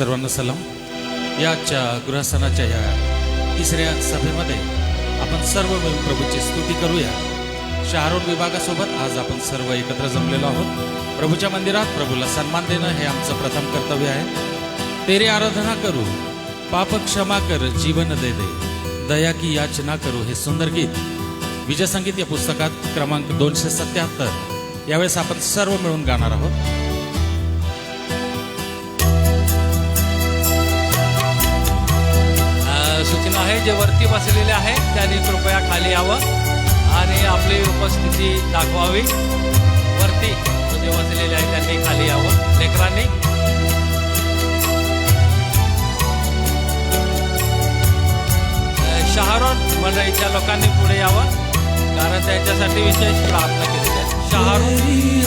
सर्वांना सलाम। याच्या गृहस्थानाच्या या तिसऱ्या सभेमध्ये आपण सर्व मिळून प्रभूची स्तुती करूया। शहरोन विभागासोबत आज आपण सर्व एकत्र जमलेलो आहोत। प्रभूच्या मंदिरात प्रभूला सन्मान देणं हे आमचं प्रथम कर्तव्य आहे। तेरी आराधना करू, पाप क्षमा कर, जीवन दे दे, दया की याचना करू हे सुंदर गीत विजय संगीत या पुस्तकात क्रमांक 277 यावेळेस आपण सर्व मिळून गाणार आहोत। सूचना आहे, जे वरती बसलेले आहे त्यांनी कृपया खाली यावं आणि आपली उपस्थिती दाखवावी। वरती जे बसलेले आहे त्यांनी खाली यावं। लेकरांनी शहरोन मंडळीच्या लोकांनी पुढे यावं, कारण त्यांच्यासाठी विशेष प्रार्थना केली आहे। शहरोन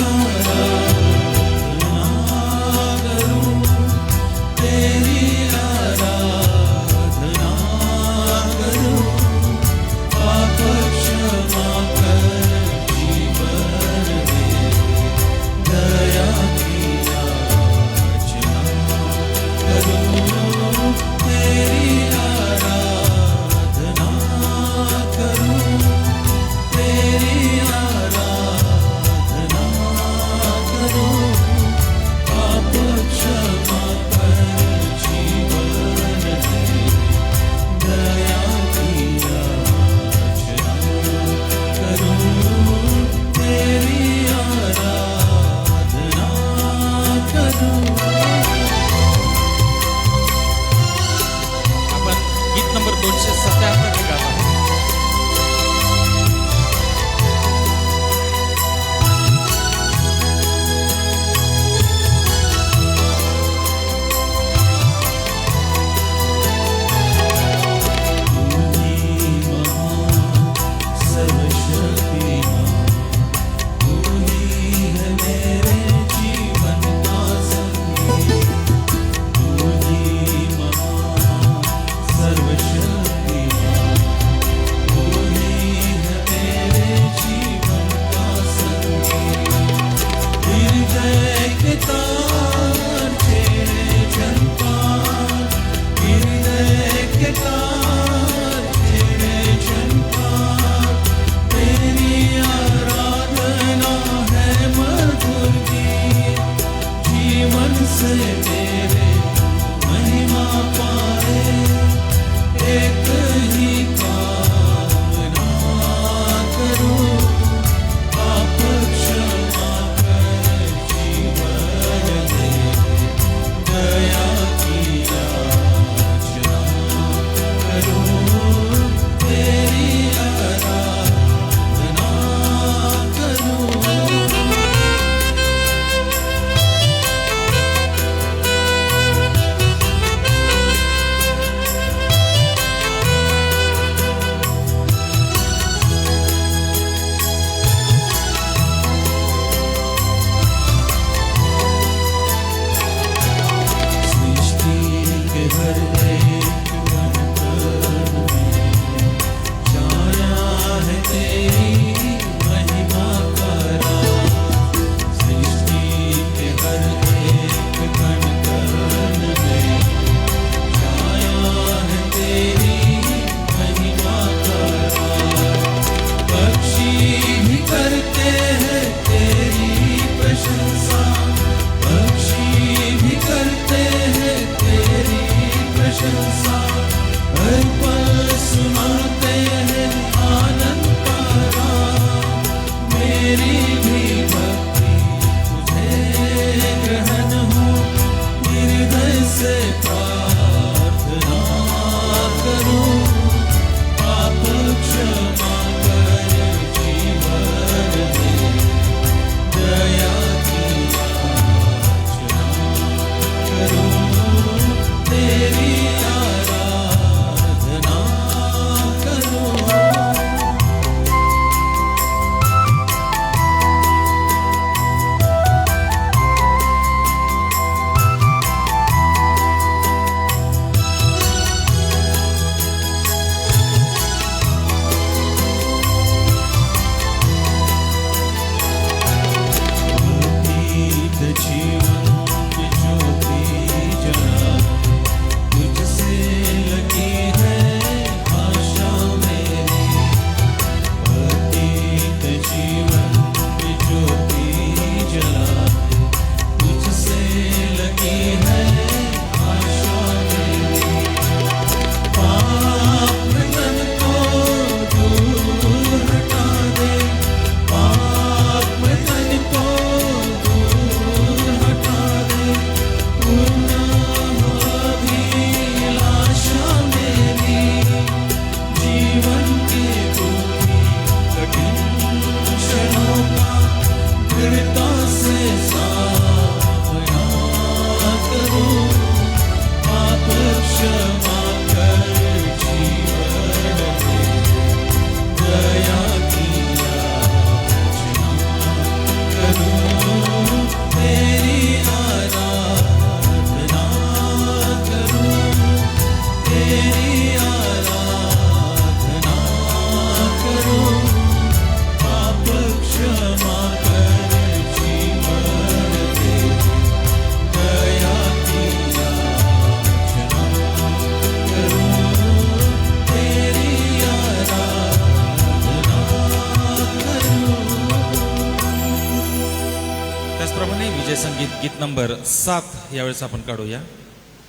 नंबर 7 यावेळेस आपण काढूया.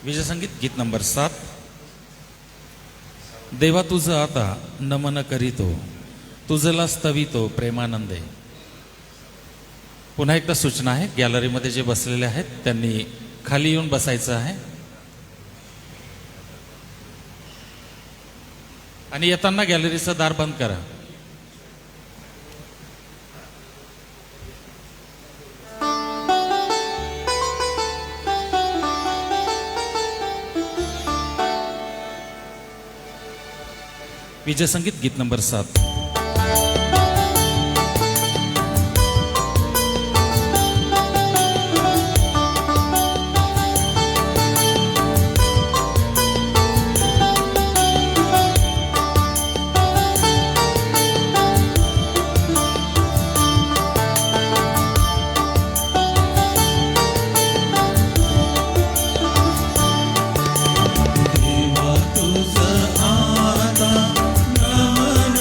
विजय संगीत गीत नंबर 7. देवा तुझं आता नमन करीतो, तुझला स्तवितो प्रेमानंदे. पुन्हा एकदा सूचना आहे, गॅलरीमध्ये जे बसलेले आहेत त्यांनी खाली येऊन बसायचं आहे आणि येताना गॅलरीचं दार बंद करा. विजय संगीत गीत नंबर 7. देवा तुझं आता नमन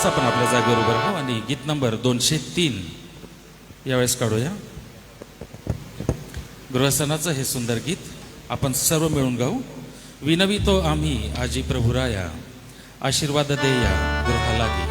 वेळेस आपण आपल्या जागेवर उभं राहू आणि गीत नंबर 203 यावेळेस काढूया. गृहस्थानाचं हे सुंदर गीत आपण सर्व मिळून गाऊ. विनवितो आम्ही आजी प्रभुराया, आशीर्वाद देया गृहालागी.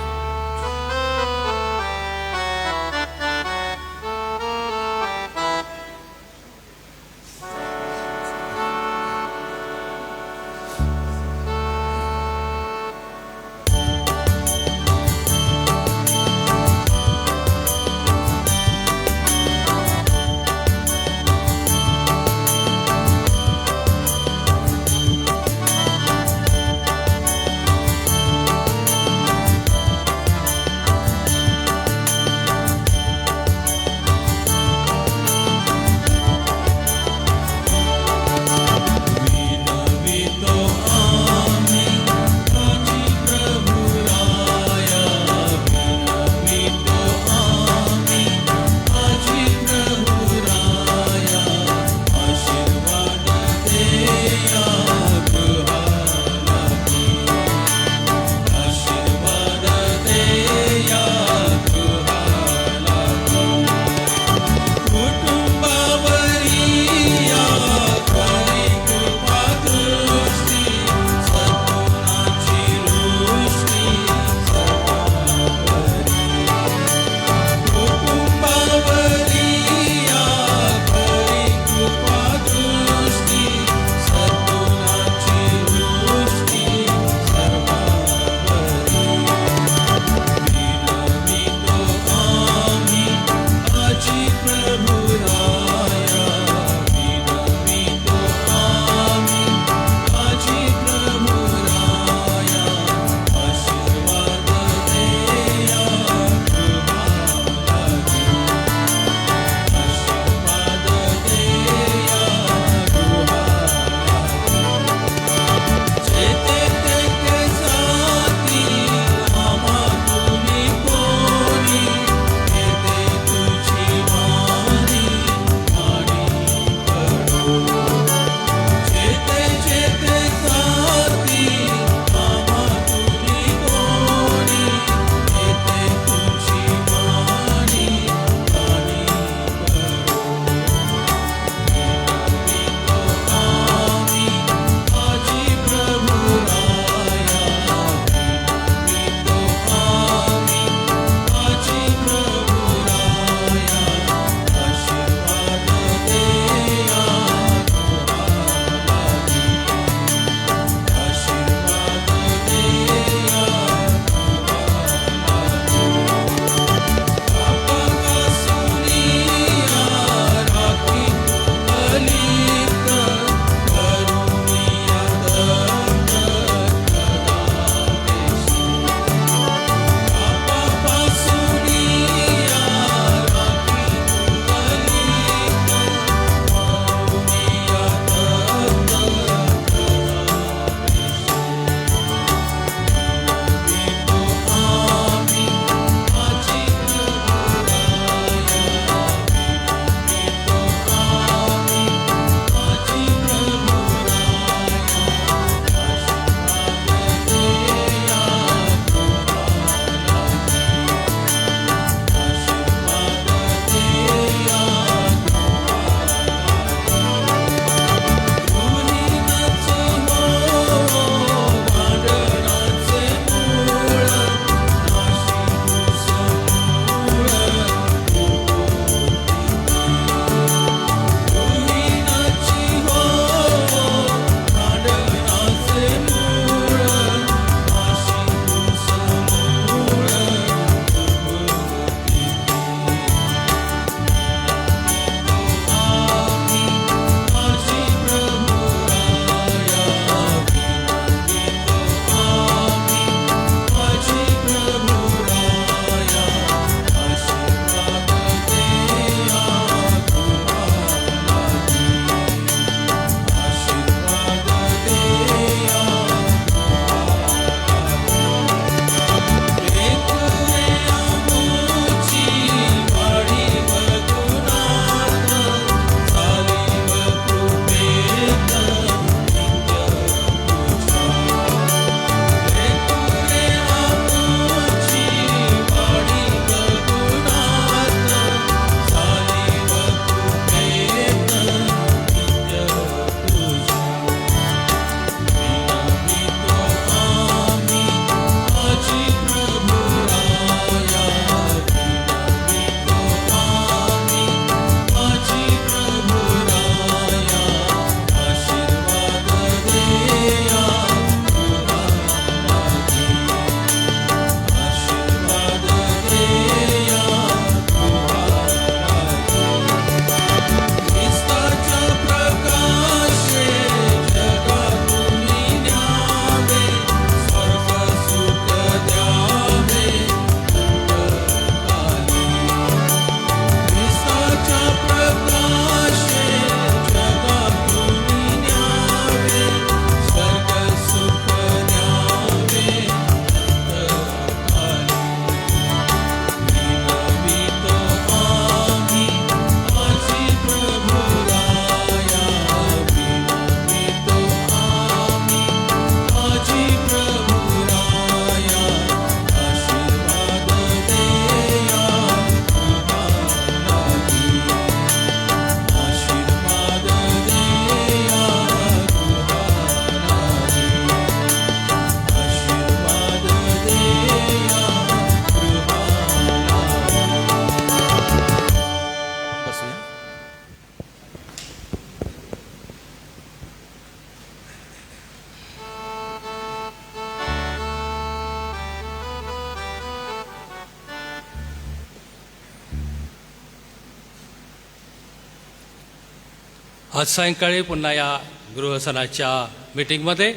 आज सायंकाळी पुन्हा या गृहसनाच्या मीटिंगमध्ये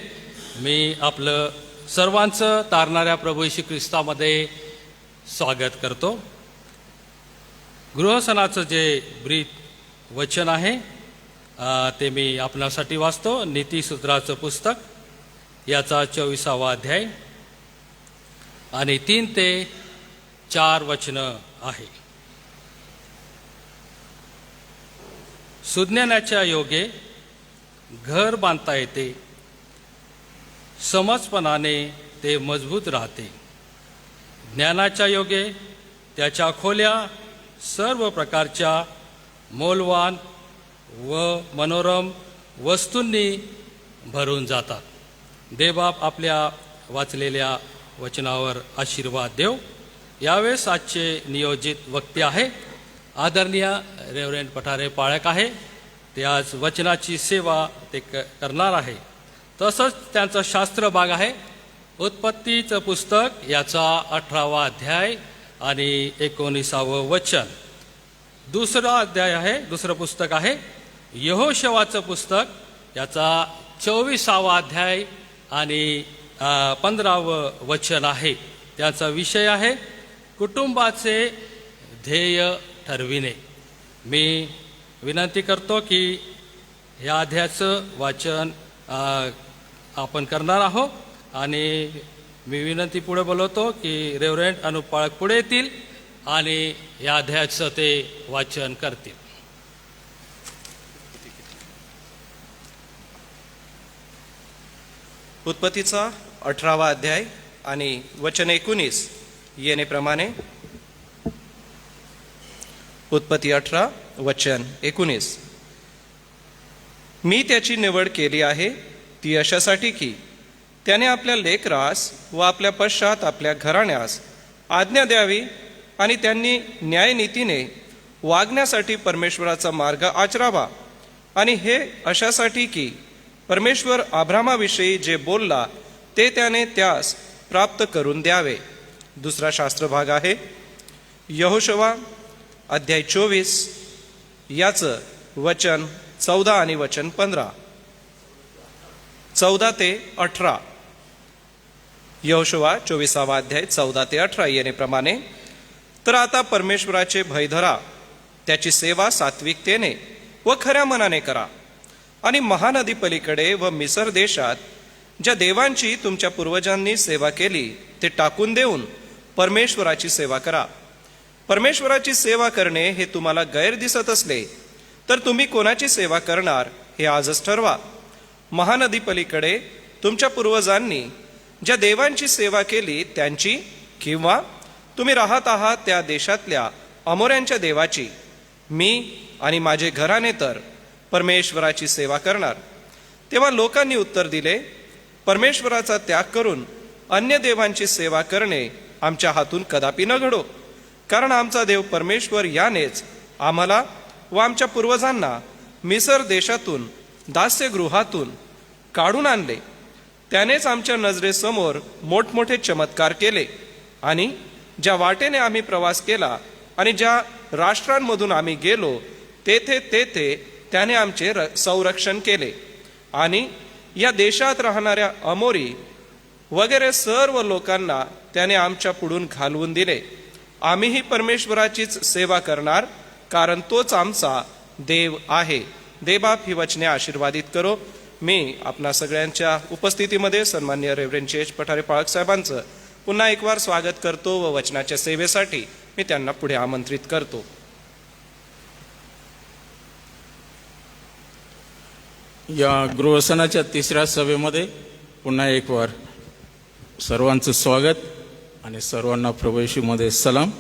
मी आपलं सर्वांचं तारणाऱ्या प्रभू येशू ख्रिस्तामध्ये स्वागत करतो. गृहसनाचं जे ब्रीद वचन आहे ते मी आपणासाठी वाचतो. नीतिसूत्राचं पुस्तक याचा 24वा अध्याय आणि 3 ते 4 वचनं आहे. सुज्ञानाच्या योगे घर बांधता येते, समजपणाने ते मजबूत राहते. ज्ञानाच्या योगे त्याच्या खोल्या सर्व प्रकारच्या मौल्यवान व मनोरम वस्तूंनी भरून जातात. देवबाप आपल्या वाचलेल्या वचनावर आशीर्वाद देव. यावेळेस आजचे नियोजित वक्ते आहे आदरणीय रेव्हरंड पठारे पाळक आहे. ते आज वचनाची सेवा ते करणार आहे. तसंच त्यांचा शास्त्र भाग आहे उत्पत्तीचं पुस्तक याचा 18वा अध्याय आणि 19वं वचन. दुसरा अध्याय आहे, दुसरं पुस्तक आहे यहोशवाचं पुस्तक याचा 24वा अध्याय आणि 15वं वचन आहे. त्याचा विषय आहे कुटुंबाचे ध्येय ठरविणे. मी विनंती करतो की या अध्यायाचं वाचन आपण करणार आहोत आणि मी विनंती पुढे बोलवतो की रेव्हरंड अनुप पाळक पुढे येतील आणि या अध्यायाचं ते वाचन करतील. उत्पत्तीचा 18वा अध्याय आणि वचन 19 येण्याप्रमाणे. उत्पत्ती 18 वचन 19. मी त्याची निवड केली आहे ती अशासाठी की त्याने आपल्या लेकरास व आपल्या पश्चात आपल्या घराण्यास आज्ञा द्यावी आणि त्यांनी न्यायनीतीने वागण्यासाठी परमेश्वराचा मार्ग आचरावा. आणि हे अशासाठी की परमेश्वर अब्रामाविषयी जे बोलला ते त्याने त्यास प्राप्त करून द्यावे. दुसरा शास्त्रभाग आहे यहोशवा अध्याय 24 याचं वचन 14 आणि वचन 15. 14 ते 18. यहोशवा 24वा अध्याय 14 ते 18 येण्याप्रमाणे. तर आता परमेश्वराचे भय धरा, त्याची सेवा सात्विकतेने व खऱ्या मनाने करा आणि महानदी पलीकडे व मिसर देशात ज्या देवांची तुमच्या पूर्वजांनी सेवा केली ते टाकून देऊन परमेश्वराची सेवा करा. परमेश्वराची सेवा करणे हे तुम्हाला गैर दिसत असले तर तुम्ही कोणाची सेवा करणार हे आजच ठरवा. महानदी पलीकडे तुमच्या पूर्वजांनी ज्या देवांची सेवा केली त्यांची, किंवा तुम्ही राहत आहात त्या देशातल्या अमोऱ्यांच्या देवाची. मी आणि माझे घराणे तर परमेश्वराची सेवा करणार. तेव्हा लोकांनी उत्तर दिले, परमेश्वराचा त्याग करून अन्य देवांची सेवा करणे आमच्या हातून कदापि न घडो. कारण आमचा देव परमेश्वर यानेच आम्हाला व आमच्या पूर्वजांना मिसर देशातून दास्यगृहातून काढून आणले. त्यानेच आमच्या नजरेसमोर मोठमोठे चमत्कार केले आणि ज्या वाटेने आम्ही प्रवास केला आणि ज्या राष्ट्रांमधून आम्ही गेलो तेथे तेथे त्याने आमचे संरक्षण केले. आणि या देशात राहणाऱ्या अमोरी वगैरे सर्व लोकांना त्याने आमच्या पुढून घालवून दिले. आम्हीही परमेश्वराचीच सेवा करणार, कारण तोच आमचा देव आहे. देवबाप ही वचने आशीर्वादित करो. मी आपणा सगळ्यांच्या उपस्थितीमध्ये सन्माननीय रेव्हरंड चेच पठारे पाळक साहेबांचं पुन्हा एक वार स्वागत करतो व वचनाच्या सेवेसाठी मी त्यांना पुढे आमंत्रित करतो. या गृहसनाच्या 3ऱ्या सभेमध्ये पुन्हा एक वार सर्वांचं स्वागत आणि सर्वांना प्रभू येशूमध्ये सलाम.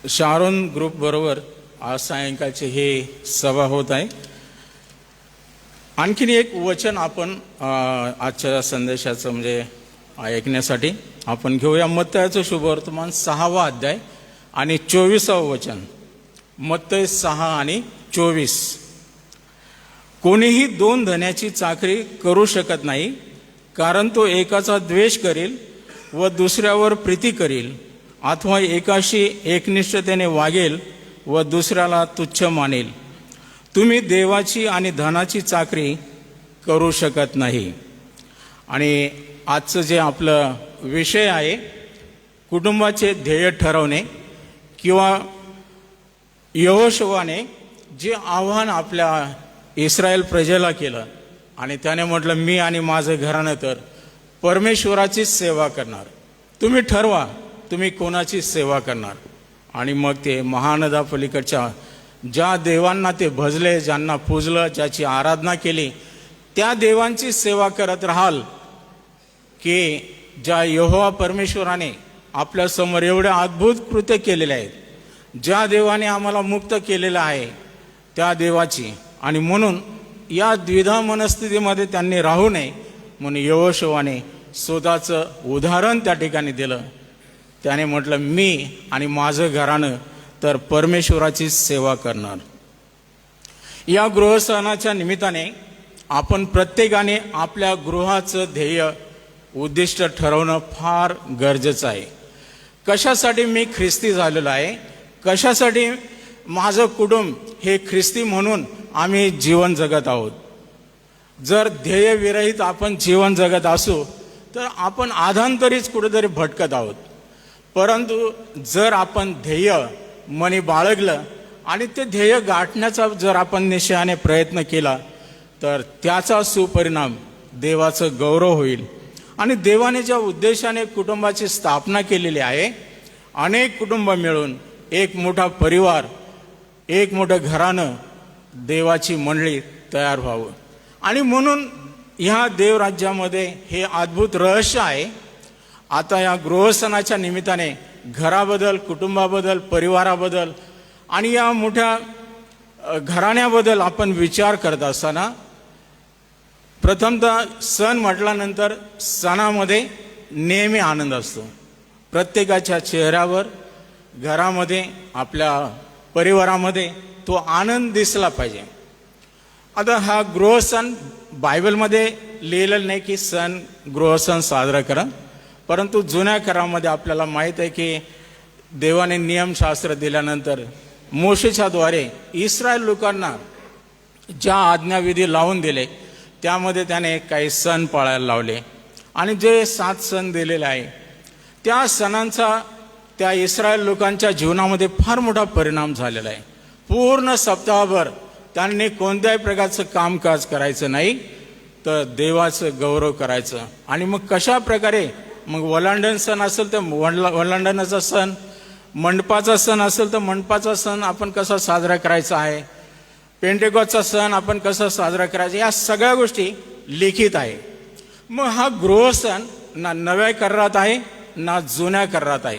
शारोन ग्रुप बरोबर आज सायंकाळची हे सभा होत आहे. आणखीन एक वचन आपण आजच्या संदेशाचं म्हणजे ऐकण्यासाठी आपण घेऊया. मत्तयाचं शुभवर्तमान 6वा अध्याय आणि 24वं वचन. मत्तय 6 आणि 24. कोणीही 2 धन्याची चाकरी करू शकत नाही, कारण तो एकाचा द्वेष करील व दुसऱ्यावर प्रीती करील, अथवा एकाशी एकनिष्ठतेने वागेल व दुसऱ्याला तुच्छ मानेल. तुम्ही देवाची आणि धनाची चाकरी करू शकत नाही. आणि आजचं जे आपलं विषय आहे, कुटुंबाचे ध्येय ठरवणे, किंवा यहोशुवाने जे आव्हान आपल्या इस्रायल प्रजेला केलं आणि त्याने म्हटलं, मी आणि माझं घराणं तर परमेश्वराचीच सेवा करणार. तुम्ही ठरवा तुम्ही कोणाची सेवा करणार. आणि मग ते महानदापलीकडच्या ज्या देवांना ते भजले, ज्यांना पूजलं, ज्याची आराधना केली, त्या देवांची सेवा करत राहाल की ज्या यहोवा परमेश्वराने आपल्यासमोर एवढे अद्भुत कृत्य केलेले आहेत, ज्या देवाने आम्हाला मुक्त केलेलं आहे त्या देवाची. आणि म्हणून या द्विधा मनस्थितीमध्ये त्यांनी राहू नये म्हणून यहोशुवाने स्वतःचं उदाहरण त्या ठिकाणी दिलं. त्याने म्हटलं, मी आणि माझं घराणं तर परमेश्वराचीच सेवा करणार. या गृहस्थानाच्या निमित्ताने आपण प्रत्येकाने आपल्या गृहाचं ध्येय उद्दिष्ट ठरवणं फार गरजेचं आहे. कशासाठी मी ख्रिस्ती झालेलो आहे, कशासाठी माझं कुटुंब हे ख्रिस्ती म्हणून आम्ही जीवन जगत आहोत. जर ध्येयविरहित आपण जीवन जगत असू तर आपण आधांतरीच कुठेतरी भटकत आहोत. परंतु जर आपण ध्येय मनी बाळगलं आणि ते ध्येय गाठण्याचा जर आपण निश्चयाने प्रयत्न केला तर त्याचा सुपरिणाम देवाचं गौरव होईल. आणि देवाने ज्या उद्देशाने कुटुंबाची स्थापना केलेली आहे, अनेक कुटुंब मिळून एक मोठा परिवार, एक मोठं घराणं, देवाची मंडळी तयार व्हावं. आणि म्हणून ह्या देवराज्यामध्ये हे अद्भुत रहस्य आहे. आता या गृहस्थानाच्या निमित्ताने घराबद्दल, कुटुंबाबद्दल, परिवाराबद्दल आणि या मोठ्या घराण्याबद्दल आपण विचार करत असताना प्रथमतः सण म्हटल्यानंतर सणामध्ये नेहमी आनंद असतो. प्रत्येकाच्या चेहऱ्यावर, घरामध्ये, आपल्या परिवारामध्ये तो आनंद दिसला पाहिजे. आता हा गृहसण बायबलमध्ये लिहिलेलं नाही की सण गृहसण साजरा करा, परंतु जुन्या करारामध्ये आपल्याला माहीत आहे की देवाने नियमशास्त्र दिल्यानंतर मोशेच्या द्वारे इस्रायल लोकांना ज्या आज्ञाविधी लावून दिले त्यामध्ये त्याने काही सण पाळायला लावले. आणि जे 7 सण दिलेले आहे त्या सणांचा त्या इस्रायल लोकांच्या जीवनामध्ये फार मोठा परिणाम झालेला आहे. पूर्ण सप्ताहभर त्यांनी कोणत्याही प्रकारचं कामकाज करायचं नाही, तर देवाचं गौरव करायचं. आणि मग कशा प्रकारे, मग वलांडण सण असेल तर वलांडणाचा सण, मंडपाचा सण असेल तर मंडपाचा सण आपण कसा साजरा करायचा आहे, पेंटेकॉस्टचा सण आपण कसा साजरा करायचा, या सगळ्या गोष्टी लिखित आहे. मग हा गृहसण ना नव्या करारात आहे ना जुन्या करारात आहे,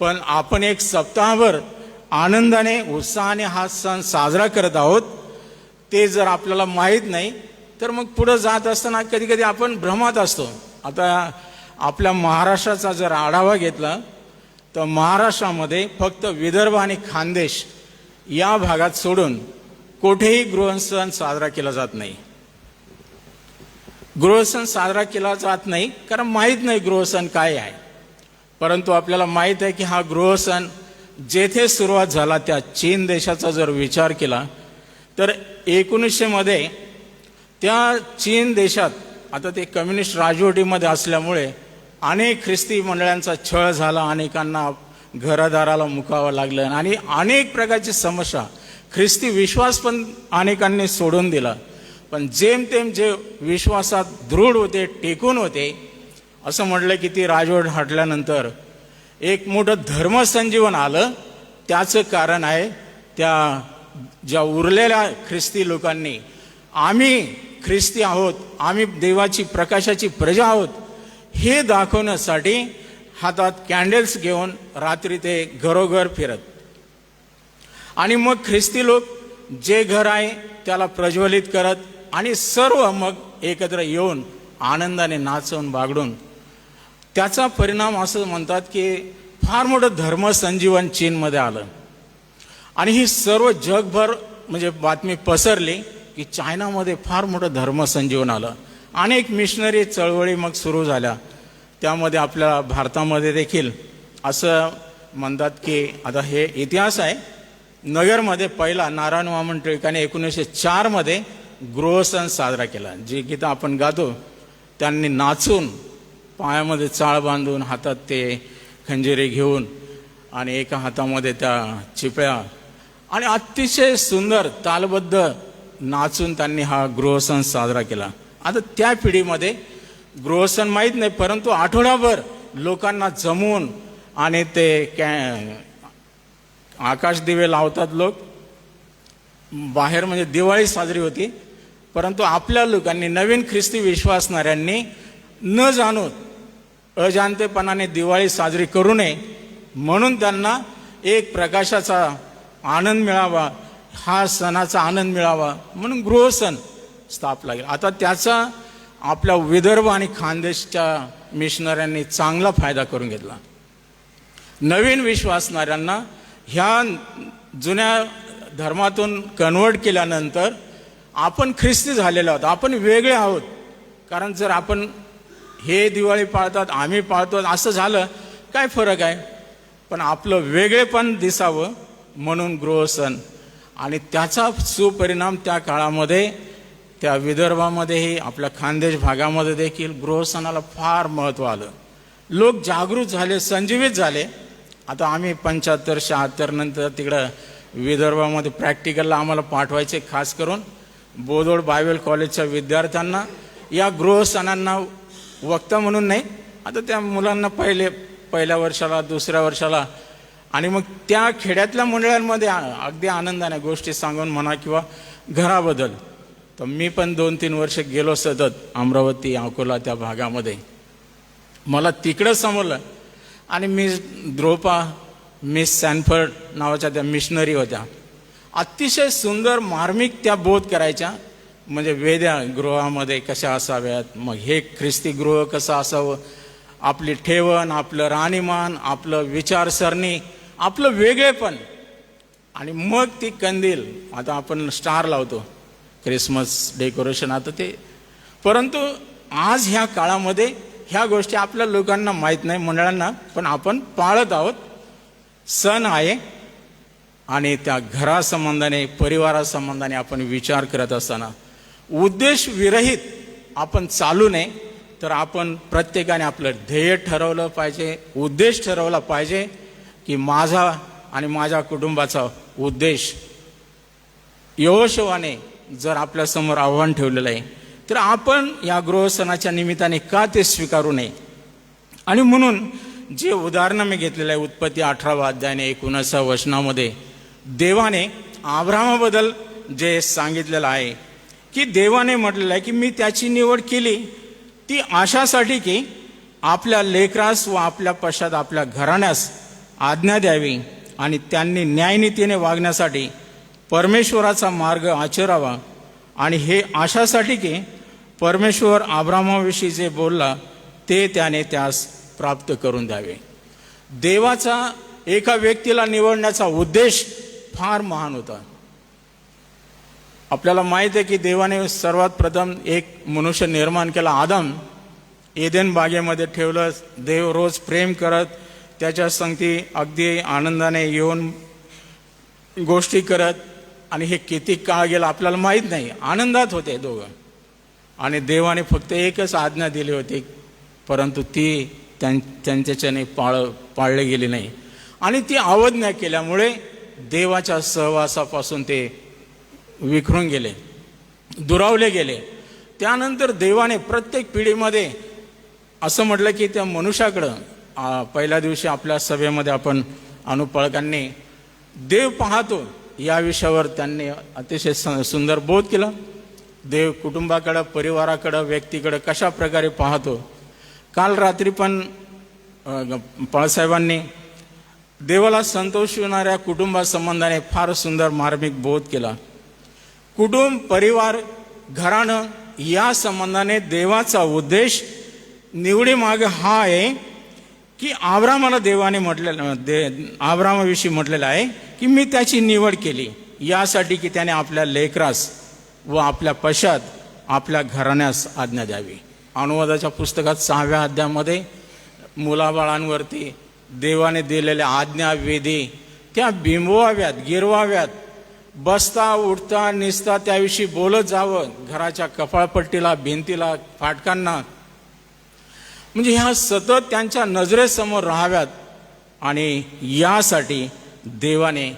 पण आपण एक सप्ताहभर आनंदाने उत्साहाने हा सण साजरा करत आहोत. ते जर आपल्याला माहीत नाही तर मग पुढे जात असताना कधी कधी आपण भ्रमात असतो. आता आपल्या महाराष्ट्राचा जर आढावा घेतला तर महाराष्ट्रामध्ये फक्त विदर्भ आणि खानदेश या भागात सोडून कुठेही गृहसण साजरा केला जात नाही. गृहसण साजरा केला जात नाही कारण माहीत नाही गृहसण काय आहे. परंतु आपल्याला माहीत आहे की हा गृहसण जेथे सुरुवात झाला त्या चीन देशाचा जर विचार केला तर 1900 मध्ये त्या चीन देशात, आता ते कम्युनिस्ट राजवटीमध्ये असल्यामुळे अनेक ख्रिस्ती मंडळांचा छळ झाला, अनेकांना घरदाराला मुकावं लागलं आणि अनेक प्रकारची समस्या, ख्रिस्ती विश्वास पण अनेकांनी सोडून दिला. पण जेमतेम जे विश्वासात दृढ होते, टेकून होते, असं म्हटलं की ती राजवट हटल्यानंतर एक मोठं धर्मसंजीवन आलं. त्याचं कारण आहे त्या ज्या उरलेल्या ख्रिस्ती लोकांनी आम्ही ख्रिस्ती आहोत, आम्ही देवाची प्रकाशाची प्रजा आहोत हे दाखवण्यासाठी हातात कॅन्डल्स घेऊन रात्री ते घरोघर फिरत आणि मग ख्रिस्ती लोक जे घर आहे त्याला प्रज्वलित करत आणि सर्व मग एकत्र येऊन आनंदाने नाचून बागडून. त्याचा परिणाम असं म्हणतात की फार मोठं धर्मसंजीवन चीनमध्ये आलं आणि ही सर्व जगभर म्हणजे बातमी पसरली की चायनामध्ये फार मोठं धर्मसंजीवन आलं. अनेक मिशनरी चळवळी मग सुरू झाल्या. त्यामध्ये आपल्या भारतामध्ये देखील असं म्हणतात की आता हे इतिहास आहे, नगरमध्ये पहिला नारायण वामन टिळकाने 1904 गृहसण साजरा केला. जे गीतं आपण गातो त्यांनी नाचून, पायामध्ये चाळ बांधून, हातात ते खंजिरी घेऊन आणि एका हातामध्ये त्या चिपळ्या आणि अतिशय सुंदर तालबद्ध नाचून त्यांनी हा गृहसण साजरा केला. आता त्या पिढीमध्ये गृहसण माहीत नाही, परंतु आठवडाभर लोकांना जमवून आणि ते आकाश दिवे लावतात लोक बाहेर, म्हणजे दिवाळी साजरी होती. परंतु आपल्या लोकांनी, नवीन ख्रिस्ती विश्वासणाऱ्यांनी न जाणून अजाणतेपणाने दिवाळी साजरी करू नये म्हणून त्यांना एक प्रकाशाचा आनंद मिळावा, हा सणाचा आनंद मिळावा म्हणून गृहसण स्थापला गेला. आता त्याचा आपल्या विदर्भ आणि खानदेशच्या मिशनऱ्यांनी चांगला फायदा करून घेतला. नवीन विश्वासणाऱ्यांना ह्या जुन्या धर्मातून कन्वर्ट केल्यानंतर आपण ख्रिस्ती झालेलो आहोत, आपण वेगळे आहोत. कारण जर आपण हे दिवाळी पाळतात आम्ही पाळतो असं झालं काय फरक आहे, पण आपलं वेगळेपण दिसावं म्हणून गृहसण. आणि त्याचा सुपरिणाम त्या काळामध्ये त्या विदर्भामध्येही आपल्या खानदेश भागामध्ये देखील गृहसणाला फार महत्त्व आलं. लोक जागृत झाले, संजीवित झाले. आता आम्ही 75-76 नंतर तिकडं विदर्भामध्ये प्रॅक्टिकलला आम्हाला पाठवायचे, खास करून बोदोड बायबल कॉलेजच्या विद्यार्थ्यांना या गृहसणांना वक्ता म्हणून नाही, आता त्या मुलांना पहिल्या वर्षाला, दुसऱ्या वर्षाला आणि मग त्या खेड्यातल्या मंडळांमध्ये अगदी आनंदाने गोष्टी सांगून म्हणा किंवा घराबद्दल. तर मी पण 2-3 वर्ष गेलो सतत अमरावती, अकोला त्या भागामध्ये. मला तिकडं समजलं. आणि मिस द्रोपा, मिस सॅनफर्ड नावाच्या त्या मिशनरी होत्या. अतिशय सुंदर मार्मिक त्या बोध करायच्या, म्हणजे वेद्या गृहामध्ये कशा असाव्यात, मग हे ख्रिस्ती गृह कसं असावं, आपली ठेवण, आपलं राहणीमान, आपलं विचारसरणी, आपलं वेगळेपण. आणि मग ती कंदील, आता आपण स्टार लावतो, क्रिसमस डेकोरेशन आता ते, परंतु आज ह्या काळामध्ये ह्या गोष्टी आपल्या लोकांना माहीत नाही, मंडळांना, पण आपण पाळत आहोत. सण आहे आणि त्या घरासंबंधाने, परिवारासंबंधाने आपण विचार करत असताना उद्देश विरहित आपण चालू नये. तर आपण प्रत्येकाने आपलं ध्येय ठरवलं पाहिजे, उद्देश ठरवला पाहिजे की माझा आणि माझ्या कुटुंबाचा उद्देश. यहोशुवाने जर आपल्यासमोर आव्हान ठेवलेलं आहे तर आपण या गृहसणाच्या निमित्ताने का ते स्वीकारू नये. आणि म्हणून जे उदाहरणं मी घेतलेलं आहे, उत्पत्ती 18 अध्यायाने 19 वचनामध्ये देवाने अब्राहामाबद्दल जे सांगितलेलं आहे की देवाने म्हटलेलं आहे की मी त्याची निवड केली ती अशासाठी की आपल्या लेकरास व आपल्या पश्चात आपल्या घराण्यास आज्ञा द्यावी आणि त्यांनी न्यायनीतीने वागण्यासाठी परमेश्वराचा मार्ग आचरावा. आणि हे अशासाठी की परमेश्वर अब्राहामाविषयी जे बोलला ते त्याने त्यास प्राप्त करून द्यावे. देवाचा एका व्यक्तीला निवडण्याचा उद्देश फार महान होता. आपल्याला माहित आहे की देवाने सर्वात प्रथम एक मनुष्य निर्माण केला, आदम. एदेन बागेमध्ये ठेवलं. देव रोज प्रेम करत त्याच्या संगती अगदी आनंदाने येऊन गोष्टी करत, आणि हे किती काळ गेला आपल्याला माहीत नाही, आनंदात होते दोघं. आणि देवाने फक्त एकच आज्ञा दिली होती, परंतु ती त्यांच्याने पाळली गेली नाही. आणि ती अवज्ञा केल्यामुळे देवाच्या सहवासापासून ते विखरून गेले, दुरावले गेले. त्यानंतर देवाने प्रत्येक पिढीमध्ये असं म्हटलं की त्या मनुष्याकडं, पहिल्या दिवशी आपल्या सभेमध्ये आपण अनुपळकांनी देव पाहतो या विषयावर त्यांनी अतिशय सुंदर बोध केला. देव कुटुंबाकडं, परिवाराकडं, व्यक्तीकडं कशा प्रकारे पाहतो. काल रात्री पण पळसाहेबांनी देवाला संतोषविणाऱ्या कुटुंबासंबंधाने फार सुंदर मार्मिक बोध केला. कुटुंब, परिवार, घराणं या संबंधाने देवाचा उद्देश निवडीमागे हा आहे की अब्राहामाला देवाने अब्राहामाविषयी म्हटलेलं आहे की मी त्याची निवड केली यासाठी की त्याने आपल्या लेकरास व आपल्या पश्चात आपल्या घराण्यास आज्ञा द्यावी. अनुवादाच्या पुस्तकात 6व्या अध्यायामध्ये मुलाबाळांवरती देवाने दिलेल्या आज्ञा, विधी त्या बिंबवाव्यात गिरवाव्यात, बसता उठता निसता त्याविषयी बोलत जावं, घराच्या कपाळपट्टीला, भिंतीला, फाटकांना, म्हणजे ह्या सतत त्यांच्या नजरेसमोर राहाव्यात. आणि यासाठी देवाने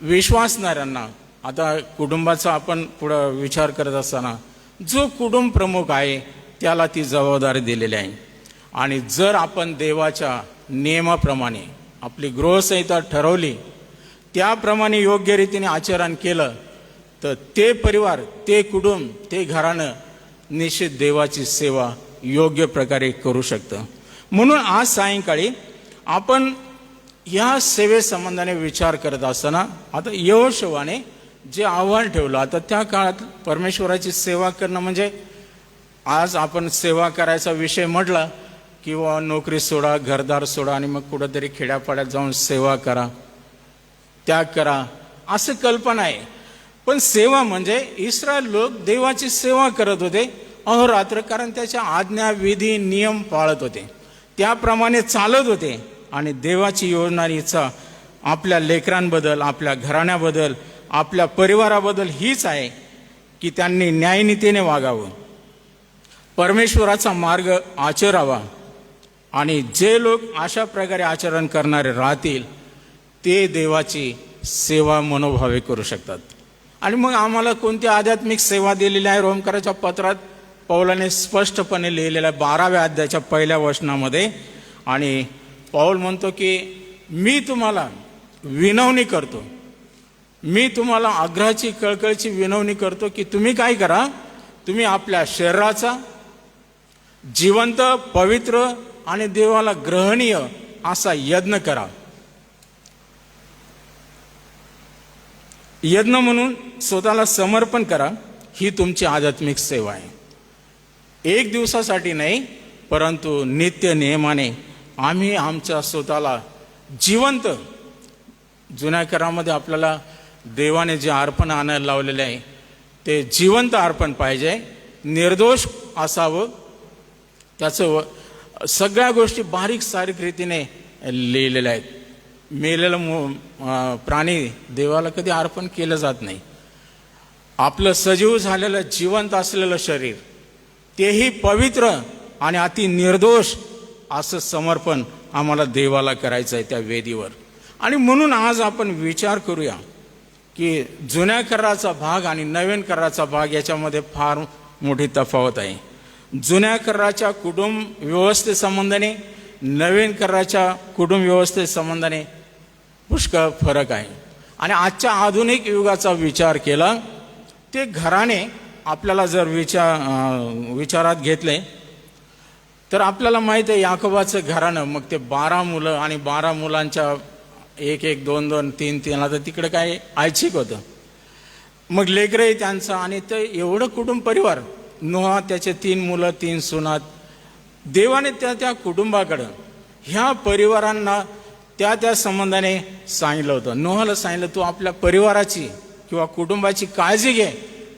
विश्वासणाऱ्यांना, आता कुटुंबाचा आपण पुढं विचार करत असताना जो कुटुंब प्रमुख आहे त्याला ती जबाबदारी दिलेली आहे. आणि जर आपण देवाच्या नियमाप्रमाणे आपली गृहसंहिता ठरवली, त्याप्रमाणे योग्य रीतीने आचरण केलं, तर ते परिवार, ते कुटुंब, ते घराणं निश्चित देवाची सेवा योग्य प्रकारे करू शकतं. म्हणून आज सायंकाळी आपण या सेवेसंबंधाने विचार करत असताना आता यहोशुवाने जे आव्हान ठेवलं, आता त्या काळात परमेश्वराची सेवा करणं म्हणजे, आज आपण सेवा करायचा विषय म्हटला किंवा नोकरी सोडा, घरदार सोडा आणि मग कुठंतरी खेड्यापाड्यात जाऊन सेवा करा, त्याग करा, असं कल्पना आहे. पण सेवा म्हणजे इस्रायल लोक देवाची सेवा करत होते अहोरात्र, कारण त्याच्या आज्ञा, विधी, नियम पाळत होते, त्याप्रमाणे चालत होते. आणि देवाची योजना आणि इच्छा आपल्या लेकरांबद्दल, आपल्या घराण्याबद्दल, आपल्या परिवाराबद्दल हीच आहे की त्यांनी न्यायनीतीने वागावं, परमेश्वराचा मार्ग आचरावा. आणि जे लोक अशा प्रकारे आचरण करणारे राहतील ते देवाची सेवा मनोभावे करू शकतात. आणि मग आम्हाला कोणती आध्यात्मिक सेवा दिलेली आहे? रोमकराच्या पत्रात पौलाने स्पष्टपणे लिहिलेल्या 12व्या अध्यायाच्या 1ल्या वचनामध्ये, आणि पौल म्हणतो की मी तुम्हाला विनवणी करतो, मी तुम्हाला आग्रहाची कळकळीची विनवणी करतो की तुम्ही काय करा, तुम्ही आपल्या शरीराचा जिवंत, पवित्र आणि देवाला ग्रहणीय असा यज्ञ करा. यज्ञ म्हणून स्वतःला समर्पण करा, ही तुमची आध्यात्मिक सेवा आहे. एक दिवसासाठी नाही, परंतु नित्य नियमाने आम्ही आमच्या स्वतःला जिवंत, जुन्या करामध्ये आपल्याला देवाने जे अर्पण आणायला लावलेले आहे ते जिवंत अर्पण पाहिजे, निर्दोष असावं. त्याचं सगळ्या गोष्टी बारीक सारीक रीतीने लिहिलेल्या आहेत. मेलेलं प्राणी देवाला कधी अर्पण केलं जात नाही. आपलं सजीव झालेलं, जिवंत असलेलं शरीर तेही पवित्र आणि अति निर्दोष असं समर्पण आम्हाला देवाला करायचं आहे त्या वेदीवर. आणि म्हणून आज आपण विचार करूया की जुन्या कराराचा भाग आणि नवीन कराराचा भाग याच्यामध्ये फार मोठी तफावत आहे. जुन्या कराराच्या कुटुंब व्यवस्थेसंबंधाने नवीन कराराच्या कुटुंब व्यवस्थेसंबंधाने पुष्कळ फरक आहे. आणि आजच्या आधुनिक युगाचा विचार केला ते घराने आपल्याला जर विचारात घेतले तर आपल्याला माहीत आहे याकोबाचं घराणं, मग ते 12 मुलं आणि 12 मुलांच्या 1-1, 2-2, 3-3, आता तिकडे काय ऐच्छिक होतं. मग लेकरही त्यांचं, आणि ते एवढं कुटुंब परिवार, नोहा त्याचे 3 मुलं 3 सुनात. देवाने त्या कुटुंबाकडं, ह्या परिवारांना त्या संबंधाने सांगितलं होतं. नोहाला सांगितलं तू आपल्या परिवाराची किंवा कुटुंबाची काळजी घे,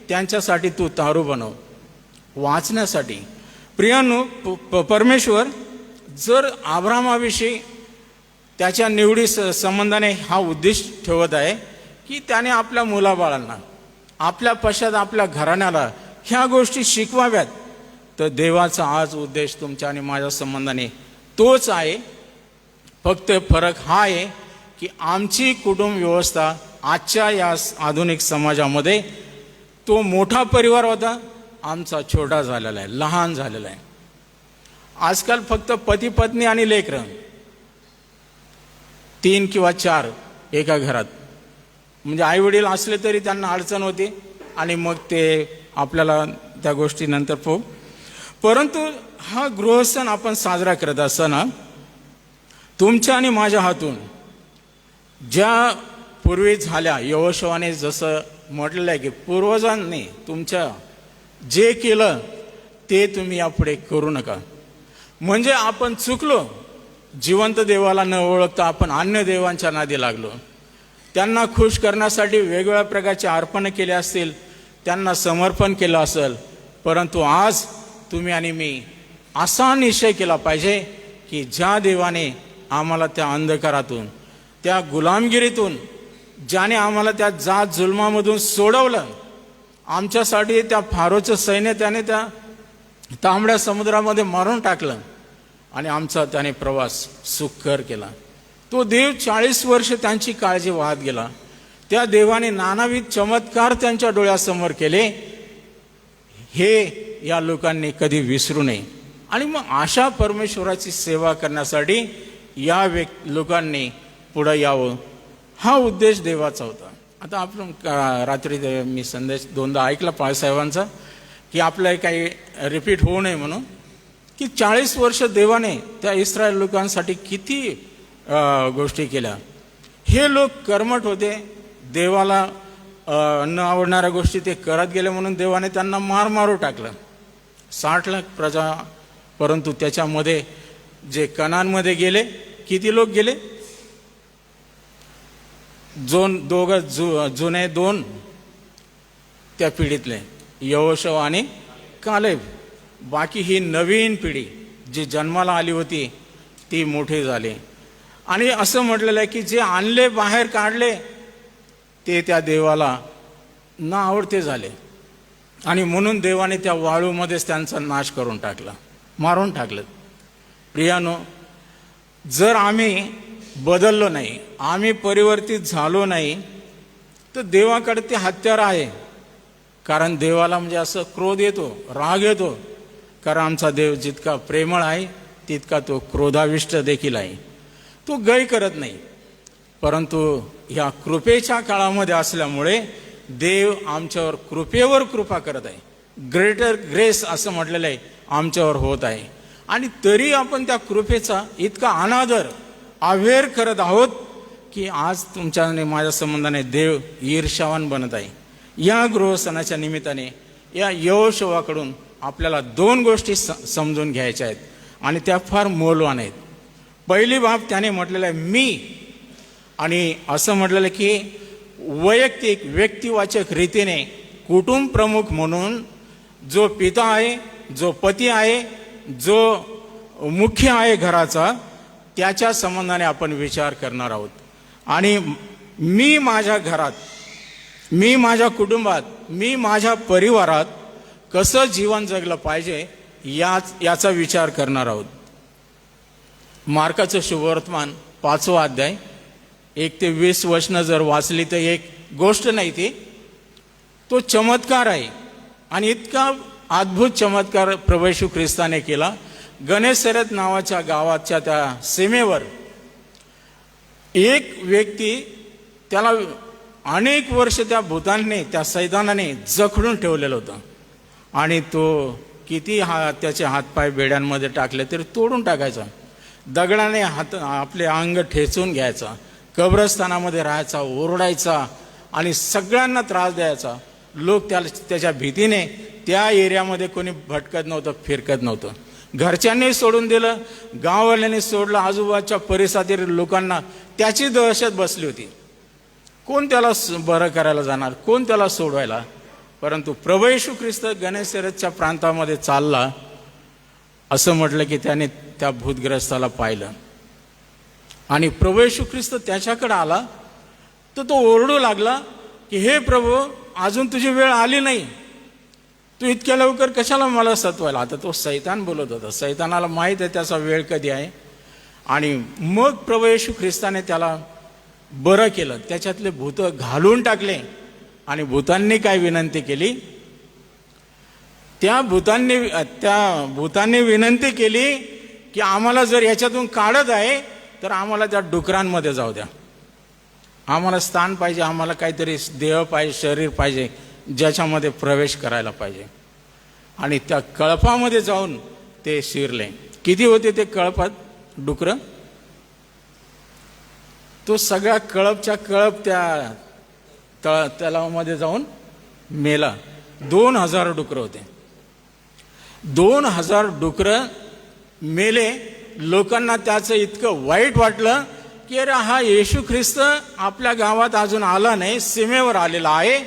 त्यांच्यासाठी तू तारू बनव वाचण्यासाठी. प्रियानो, परमेश्वर जर अब्रामाविषयी त्याच्या निवडी संबंधाने हा उद्देश ठेवत आहे की त्याने आपल्या मुलाबाळांना, आपल्या पश्चात आपल्या घराण्याला ह्या गोष्टी शिकवाव्यात, तर देवाचा आज उद्देश तुमच्या आणि माझ्या संबंधाने तोच आहे. फक्त फरक हा आहे की आमची कुटुंब व्यवस्था आजच्या या आधुनिक समाजामध्ये तो मोठा परिवार होता, आमचा छोटा झालेला आहे, लहान झालेला आहे. आजकाल फक्त पती पत्नी आणि लेकरं 3 किंवा 4 एका घरात, म्हणजे आई वडील असले तरी त्यांना अडचण होती आणि मग ते आपल्याला त्या गोष्टी नंतर पाहू. परंतु हा गृहसण आपण साजरा करत असताना तुमच्या आणि माझ्या हातून ज्या पूर्वी झाल्या, यहोशुवाने जसं म्हटलेलं आहे की पूर्वजांनी तुमच्या जे केलं ते तुम्ही यापुढे करू नका. म्हणजे आपण चुकलो, जिवंत देवाला न ओळखता आपण अन्य देवांच्या नादी लागलो, त्यांना खुश करण्यासाठी वेगवेगळ्या प्रकारचे अर्पण केले असतील, त्यांना समर्पण केलं असेल. परंतु आज तुम्ही आणि मी असा निश्चय केला पाहिजे की ज्या देवाने आम्हाला त्या अंधकारातून, त्या गुलामगिरीतून ज्याने आम्हाला त्या जात जुलमामधून सोडवलं, आमच्यासाठी त्या फारोचं सैन्य त्याने त्या तांबड्या समुद्रामध्ये मारून टाकलं आणि आमचा त्याने प्रवास सुखकर केला. तो देव 40 वर्ष त्यांची काळजी वाहत गेला. त्या देवाने नानाविध चमत्कार त्यांच्या डोळ्यासमोर केले, हे या लोकांनी कधी विसरू नये. आणि मग अशा परमेश्वराची सेवा करण्यासाठी या लोकांनी पुढे यावं, हा उद्देश देवाचा होता. आता आपण रात्री मी संदेश 2दा ऐकला पाळसाहेबांचा, की आपलं काही रिपीट होऊ नये म्हणून, की 40 वर्ष देवाने त्या इस्रायल लोकांसाठी किती गोष्टी केल्या. हे लोक कर्मठ होते, देवाला न आवडणाऱ्या गोष्टी ते करत गेले म्हणून देवाने त्यांना मारू टाकलं. 60 लाख प्रजा, परंतु त्याच्यामध्ये जे कनानमध्ये गेले, किती लोक गेले? जुने 2 त्या पिढीतले, यहोशू आणि कालेब. बाकी ही नवीन पिढी जी जन्माला आली होती ती मोठी झाली. आणि असं म्हटलेलं आहे की जे आणले, बाहेर काढले, ते त्या देवाला न आवडते झाले. आणि म्हणून देवाने त्या वाळूमध्येच त्यांचा नाश करून टाकला, मारून टाकलं. प्रियानो, जर आम्ही बदललो नाही, आम्ही परिवर्तित झालो नाही, तर देवाकडे ते हत्यार आहे. कारण देवाला म्हणजे असं क्रोध येतो, राग येतो. कारण आमचा देव जितका प्रेमळ आहे तितका तो क्रोधाविष्ट देखील आहे. तो गय करत नाही. परंतु ह्या कृपेच्या काळामध्ये असल्यामुळे देव आमच्यावर कृपेवर कृपा करत आहे. ग्रेटर ग्रेस असं म्हटलेलं आहे आमच्यावर होत आहे. आणि तरी आपण त्या कृपेचा इतका अनादर, अवेअर करत आहोत की आज तुमच्या आणि माझ्या संबंधाने देव ईर्ष्यावान बनत आहे. या गृहसणाच्या निमित्ताने या यहोशूवाकडून आपल्याला 2 गोष्टी समजून घ्यायच्या आहेत आणि त्या फार मौल्यवान आहेत. पहिली बाब त्याने म्हटलेलं आहे मी, आणि असं म्हटलेलं की वैयक्तिक व्यक्तिवाचक रीतीने कुटुंब प्रमुख म्हणून जो पिता आहे, जो पती आहे, जो मुख्य आहे घराचा, त्याच्या संबंधाने आपण विचार करणार आहोत. आणि मी माझ्या घरात, मी माझ्या कुटुंबात, मी माझ्या परिवारात कसं जीवन जगलं पाहिजे याचा विचार करणार आहोत. मार्काचं शुभवर्तमान 5वा अध्याय 1 ते 20 वचनं जर वाचली तर एक गोष्ट नाही ती, तो चमत्कार आहे. आणि इतका अद्भुत चमत्कार प्रभू येशू ख्रिस्ताने केला. गनेसरेत नावाच्या गावाच्या त्या सीमेवर एक व्यक्ती, त्याला अनेक वर्ष त्या भूताने, त्या सैतानाने जखडून ठेवलेलं होतं. आणि तो किती त्याचे हातपाय बेड्यांमध्ये टाकले तरी तोडून टाकायचा, दगडाने आपले अंग ठेचून घ्यायचा, कब्रस्थानामध्ये राहायचा, ओरडायचा आणि सगळ्यांना त्रास द्यायचा. लोक त्याच्या भीतीने त्या एरियामध्ये कोणी भटकत नव्हतं, फिरकत नव्हतं. घरच्यांनी सोडून दिलं, गाववाल्यांनी सोडलं, आजूबाजूच्या परिसरातील लोकांना त्याची दहशत बसली होती. कोण त्याला बरं करायला जाणार, कोण त्याला सोडवायला? परंतु प्रभू येशू ख्रिस्त गनेसरेतच्या प्रांतामध्ये चालला. असं म्हटलं की त्याने त्या भूतग्रस्ताला पाहिलं आणि प्रभू येशू ख्रिस्त त्याच्याकडे आला. तर तो ओरडू लागला की हे प्रभू, अजून तुझी वेळ आली नाही, तू इतक्या लवकर कशाला मला सतवायला? आता तो सैतान बोलत होता, सैतानाला माहीत आहे त्याचा वेळ कधी आहे. आणि मग प्रभू येशू ख्रिस्ताने त्याला बरं केलं, त्याच्यातले भूत घालून टाकले. आणि भूतांनी काय विनंती केली? त्या भूतांनी विनंती केली की आम्हाला जर याच्यातून काढत आहे तर आम्हाला त्या डुकरांमध्ये जाऊ द्या, आम्हाला स्थान पाहिजे, आम्हाला काहीतरी देह पाहिजे, शरीर पाहिजे ज्याच्यामध्ये प्रवेश करायला पाहिजे. आणि त्या कळपामध्ये जाऊन ते शिरले. किती होते ते कळपात डुकरं? तो सगळ्या कळपच्या कळप त्या तलावामध्ये जाऊन मेला. 2000 डुकरं होते. 2000 डुकरं मेले. लोकांना त्याचं इतकं वाईट वाटलं की अरे हा येशू ख्रिस्त आपल्या गावात अजून आला नाही, सीमेवर आलेला आहे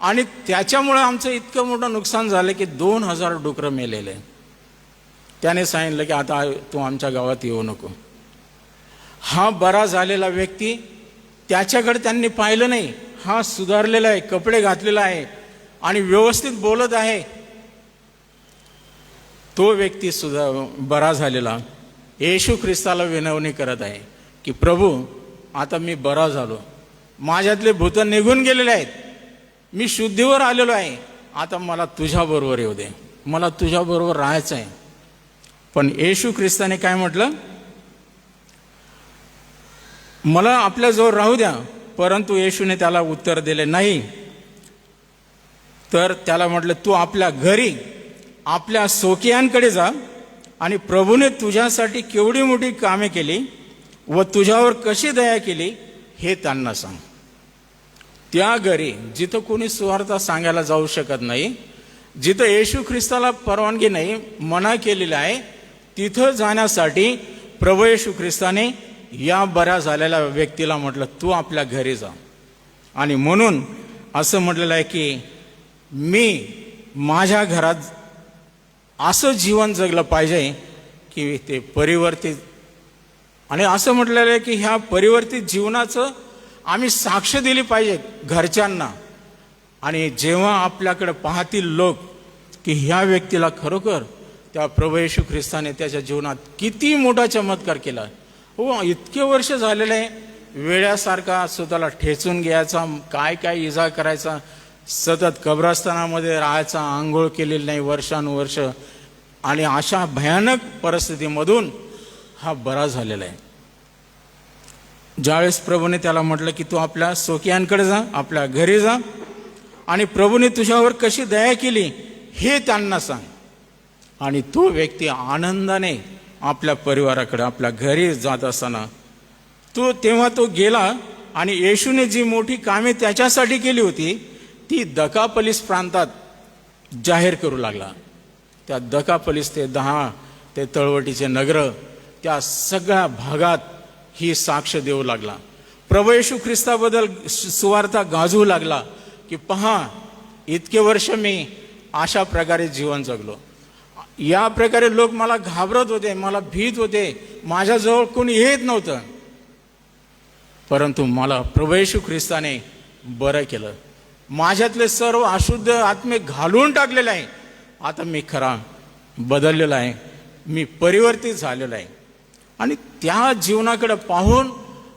आणि त्याच्यामुळे आमचं इतकं मोठं नुकसान झालं की 2000 डुकरं मेलेले. त्याने सांगितलं की आता तू आमच्या गावात येऊ नको. हा बरा झालेला व्यक्ती, त्याच्याकडे त्यांनी पाहिलं नाही. हा सुधारलेला आहे, कपडे घातलेला आहे आणि व्यवस्थित बोलत आहे. तो व्यक्ती सुद्धा बरा झालेला येशू ख्रिस्ताला विनवणी करत आहे की प्रभू, आता मी बरा झालो, माझ्यातले भूत निघून गेलेले आहेत, मी शुद्धीवर आलेलो आहे, आता मला तुझ्याबरोबर येऊ दे, मला तुझ्याबरोबर राहायचं आहे. पण येशू ख्रिस्ताने काय म्हटलं? मला आपल्याजवळ राहू द्या. परंतु येशूने त्याला उत्तर दिले नाही. तर त्याला म्हटलं, तू आपल्या घरी आपल्या सोकियांकडे जा आणि प्रभूने तुझ्यासाठी केवढी मोठी कामे केली व तुझ्यावर कशी दया केली हे त्यांना सांग. त्या घरी जिथं कोणी सुवार्ता सांगायला जाऊ शकत नाही, जिथं येशू ख्रिस्ताला परवानगी नाही, मना केलेली आहे, तिथं जाण्यासाठी प्रभू येशू ख्रिस्ताने या बऱ्या झालेल्या व्यक्तीला म्हटलं, तू आपल्या घरी जा. आणि म्हणून असं म्हटलेलं आहे की मी माझ्या घरात असं जीवन जगलं पाहिजे की ते परिवर्तित, आणि असं म्हटलेलं आहे की ह्या परिवर्तित जीवनाचं आम्ही साक्ष दिली पाहिजे घरच्यांना. आणि जेव्हा आपल्याकडे पाहतील लोक की ह्या व्यक्तीला खरोखर त्या प्रभू येशू ख्रिस्ताने त्याच्या जीवनात किती मोठा चमत्कार केला, हो इतके वर्ष झालेले आहे, वेड्यासारखा स्वतःला ठेचून घ्यायचा, काय काय इजा करायचा, सतत कब्रस्तानामध्ये राहायचा, आंघोळ केलेली नाही वर्षानुवर्ष, आणि अशा भयानक परिस्थितीमधून हा बरा झालेला आहे. ज्यावेळेस प्रभूने त्याला म्हटलं की तू आपल्या सोकियांकडे जा, आपल्या घरी जा आणि प्रभूने तुझ्यावर कशी दया केली हे त्यांना सांग. आणि तो व्यक्ती आनंदाने आपल्या परिवाराकडे आपल्या घरी जात असताना तेव्हा तो गेला आणि येशूने जी मोठी कामे त्याच्यासाठी केली होती ती दकापलीस प्रांतात जाहीर करू लागला. त्या दकापलीस ते 10 ते तळवटीचे नगर, त्या सगळ्या भागात ही साक्ष देऊ लागला. प्रभू येशू ख्रिस्ताबद्दल सुवार्ता गाजवू लागला की पहा, इतके वर्ष मी अशा प्रकारे जीवन जगलो, या प्रकारे लोक मला घाबरत होते, मला भीत होते, माझ्याजवळ कोणी येत नव्हतं, परंतु मला प्रभू येशू ख्रिस्ताने बरं केलं, माझ्यातले सर्व अशुद्ध आत्मे घालून टाकलेले आहे, आता मी खरा बदललेला आहे, मी परिवर्तित झालेला आहे. आणि त्या जीवनाकडे पाहून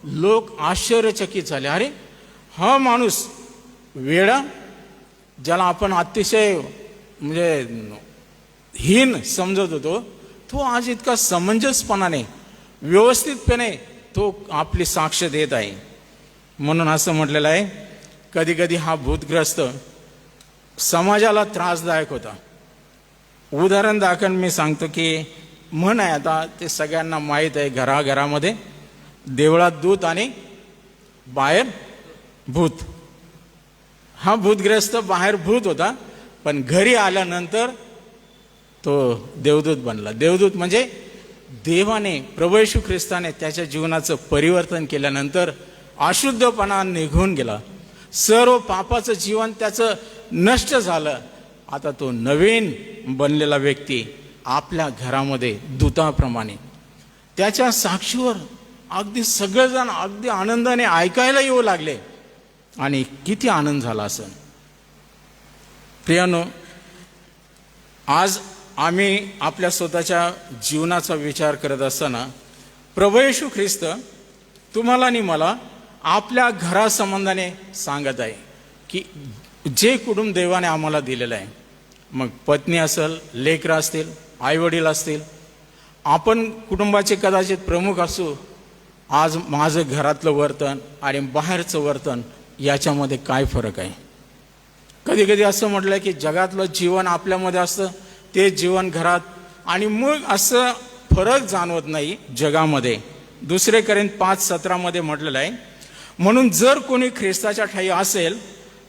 लोक आश्चर्यचकित झाले. अरे हा माणूस वेडा, ज्याला आपण अतिशय म्हणजे हीन समजत होतो, तो आज इतका समंजसपणाने व्यवस्थितपणे तो आपली साक्ष देत आहे. म्हणून असं म्हटलेलं आहे, कधी कधी हा भूतग्रस्त समाजाला त्रासदायक होता. उदाहरण दाखल मी सांगतो की म्हण आहे, आता ते सगळ्यांना माहीत आहे, घराघरामध्ये देवळात दूत आणि बाहेर भूत. हा भूतग्रस्त बाहेर भूत होता, पण घरी आल्यानंतर तो देवदूत बनला. देवदूत म्हणजे देवाने प्रभू येशू ख्रिस्ताने त्याच्या जीवनाचं परिवर्तन केल्यानंतर अशुद्धपणा निघून गेला, सर्व पापाचं जीवन त्याचं नष्ट झालं. आता तो नवीन बनलेला व्यक्ती आपल्या घरामध्ये दूताप्रमाणे त्याच्या साक्षीवर अगदी सगळेजण अगदी आनंदाने ऐकायला येऊ लागले. आणि किती आनंद झाला असेल. प्रियानो, आज आम्ही आपल्या स्वतःच्या जीवनाचा विचार करत असताना प्रभू येशू ख्रिस्त तुम्हाला आणि मला आपल्या घरासंबंधाने सांगत आहे की जे कुटुंब देवाने आम्हाला दिलेलं आहे, मग पत्नी असेल, लेकरं असतील, आईवडील असतील, आपण कुटुंबाचे कदाचित प्रमुख असू, आज माझं घरातलं वर्तन आणि बाहेरचं वर्तन याच्यामध्ये काय फरक आहे. कधी कधी असं म्हटलं की जगातलं जीवन आपल्यामध्ये असतं, ते जीवन घरात, आणि मग असं फरक जाणवत नाही जगामध्ये. 2 कॉरिंथ 5:17 म्हटलेलं आहे, म्हणून जर कोणी ख्रिस्ताच्या ठायी असेल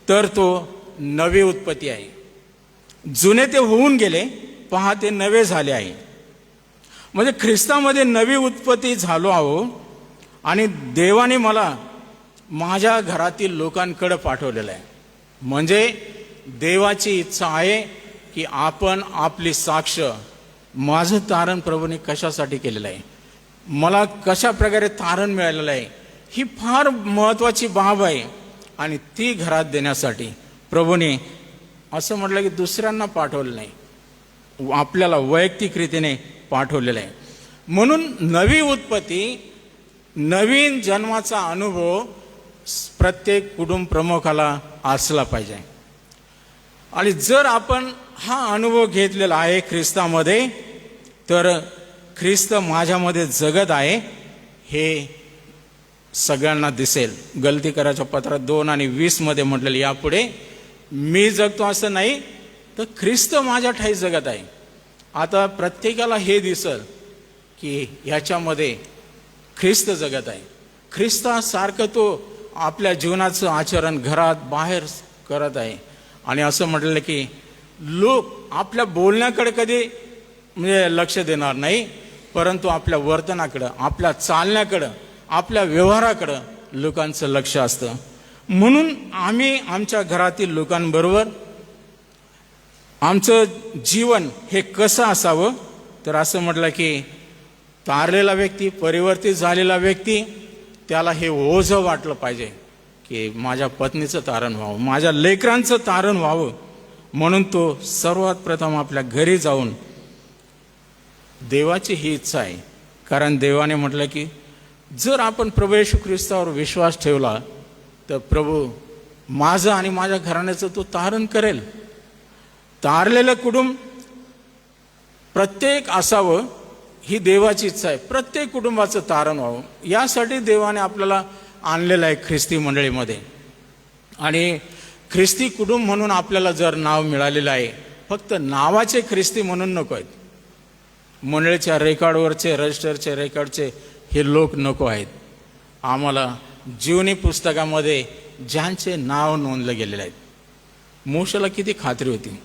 तर तो नवी उत्पत्ती आहे, जुने ते होऊन गेले, पहा ते नवे झाले आहे. म्हणजे ख्रिस्तामध्ये नवी उत्पत्ती झालो आहो. आणि देवाने मला माझ्या घरातील लोकांकडे पाठवलेलं आहे. म्हणजे देवाची इच्छा आहे की आपण आपली साक्ष, माझं तारण प्रभूने कशासाठी केलेलं आहे मला कशा प्रकारे तारण मिळालेलं आहे, ही फार महत्त्वाची बाब आहे. आणि ती घरात देण्यासाठी प्रभूने असं म्हटलं की दुसऱ्यांना पाठवलं नाही, आपल्याला वैयक्तिक रीतीने पाठवलेलं आहे. म्हणून नवी उत्पत्ती, नवीन जन्माचा अनुभव प्रत्येक कुटुंब प्रमुखाला असला पाहिजे. आणि जर आपण हा अनुभव घेतलेला आहे ख्रिस्तामध्ये, तर ख्रिस्त माझ्यामध्ये जगत आहे हे सगळ्यांना दिसेल. गलती करायच्या पत्रात 2 आणि 20 मध्ये म्हटलेलं, यापुढे मी जगतो असं नाही, तर ख्रिस्त माझ्या ठाई जगत आहे. आता प्रत्येकाला हे दिसल की ह्याच्यामध्ये ख्रिस्त जगत आहे. ख्रिस्तासारखं तो आपल्या जीवनाचं आचरण घरात बाहेर करत आहे. आणि असं म्हटलेलं की लोक आपल्या बोलण्याकडे कधी म्हणजे लक्ष देणार नाही, परंतु आपल्या वर्तनाकडं, आपल्या चालण्याकडं, आपल्या व्यवहाराकडं लोकांचं लक्ष असतं. म्हणून आम्ही आमच्या घरातील लोकांबरोबर आमचं जीवन हे कसं असावं, तर असं म्हटलं की तारलेला व्यक्ती, परिवर्तित झालेला व्यक्ती, त्याला हे ओझं वाटलं पाहिजे की माझ्या पत्नीचं तारण व्हावं, माझ्या लेकरांचं तारण व्हावं. म्हणून तो सर्वात प्रथम आपल्या घरी जाऊन, देवाची ही इच्छा आहे. कारण देवाने म्हटलं की जर आपण प्रभू येशू ख्रिस्तावर विश्वास ठेवला तर प्रभू माझं आणि माझ्या घराण्याचं तो तारण करेल. तारलेलं कुटुंब प्रत्येक असावं ही देवाची इच्छा आहे. प्रत्येक कुटुंबाचं तारण व्हावं, यासाठी देवाने आपल्याला आणलेलं आहे ख्रिस्ती मंडळीमध्ये. आणि ख्रिस्ती कुटुंब म्हणून आपल्याला जर नाव मिळालेलं आहे, फक्त नावाचे ख्रिस्ती म्हणून नको आहेत. मंडळीच्या रेकॉर्डवरचे, रजिस्टरचे रेकॉर्डचे हे लोक नको आहेत. आम्हाला जीवनी पुस्तकामध्ये ज्यांचे नाव नोंदले गेलेले आहेत. मोशेला किती खात्री होती,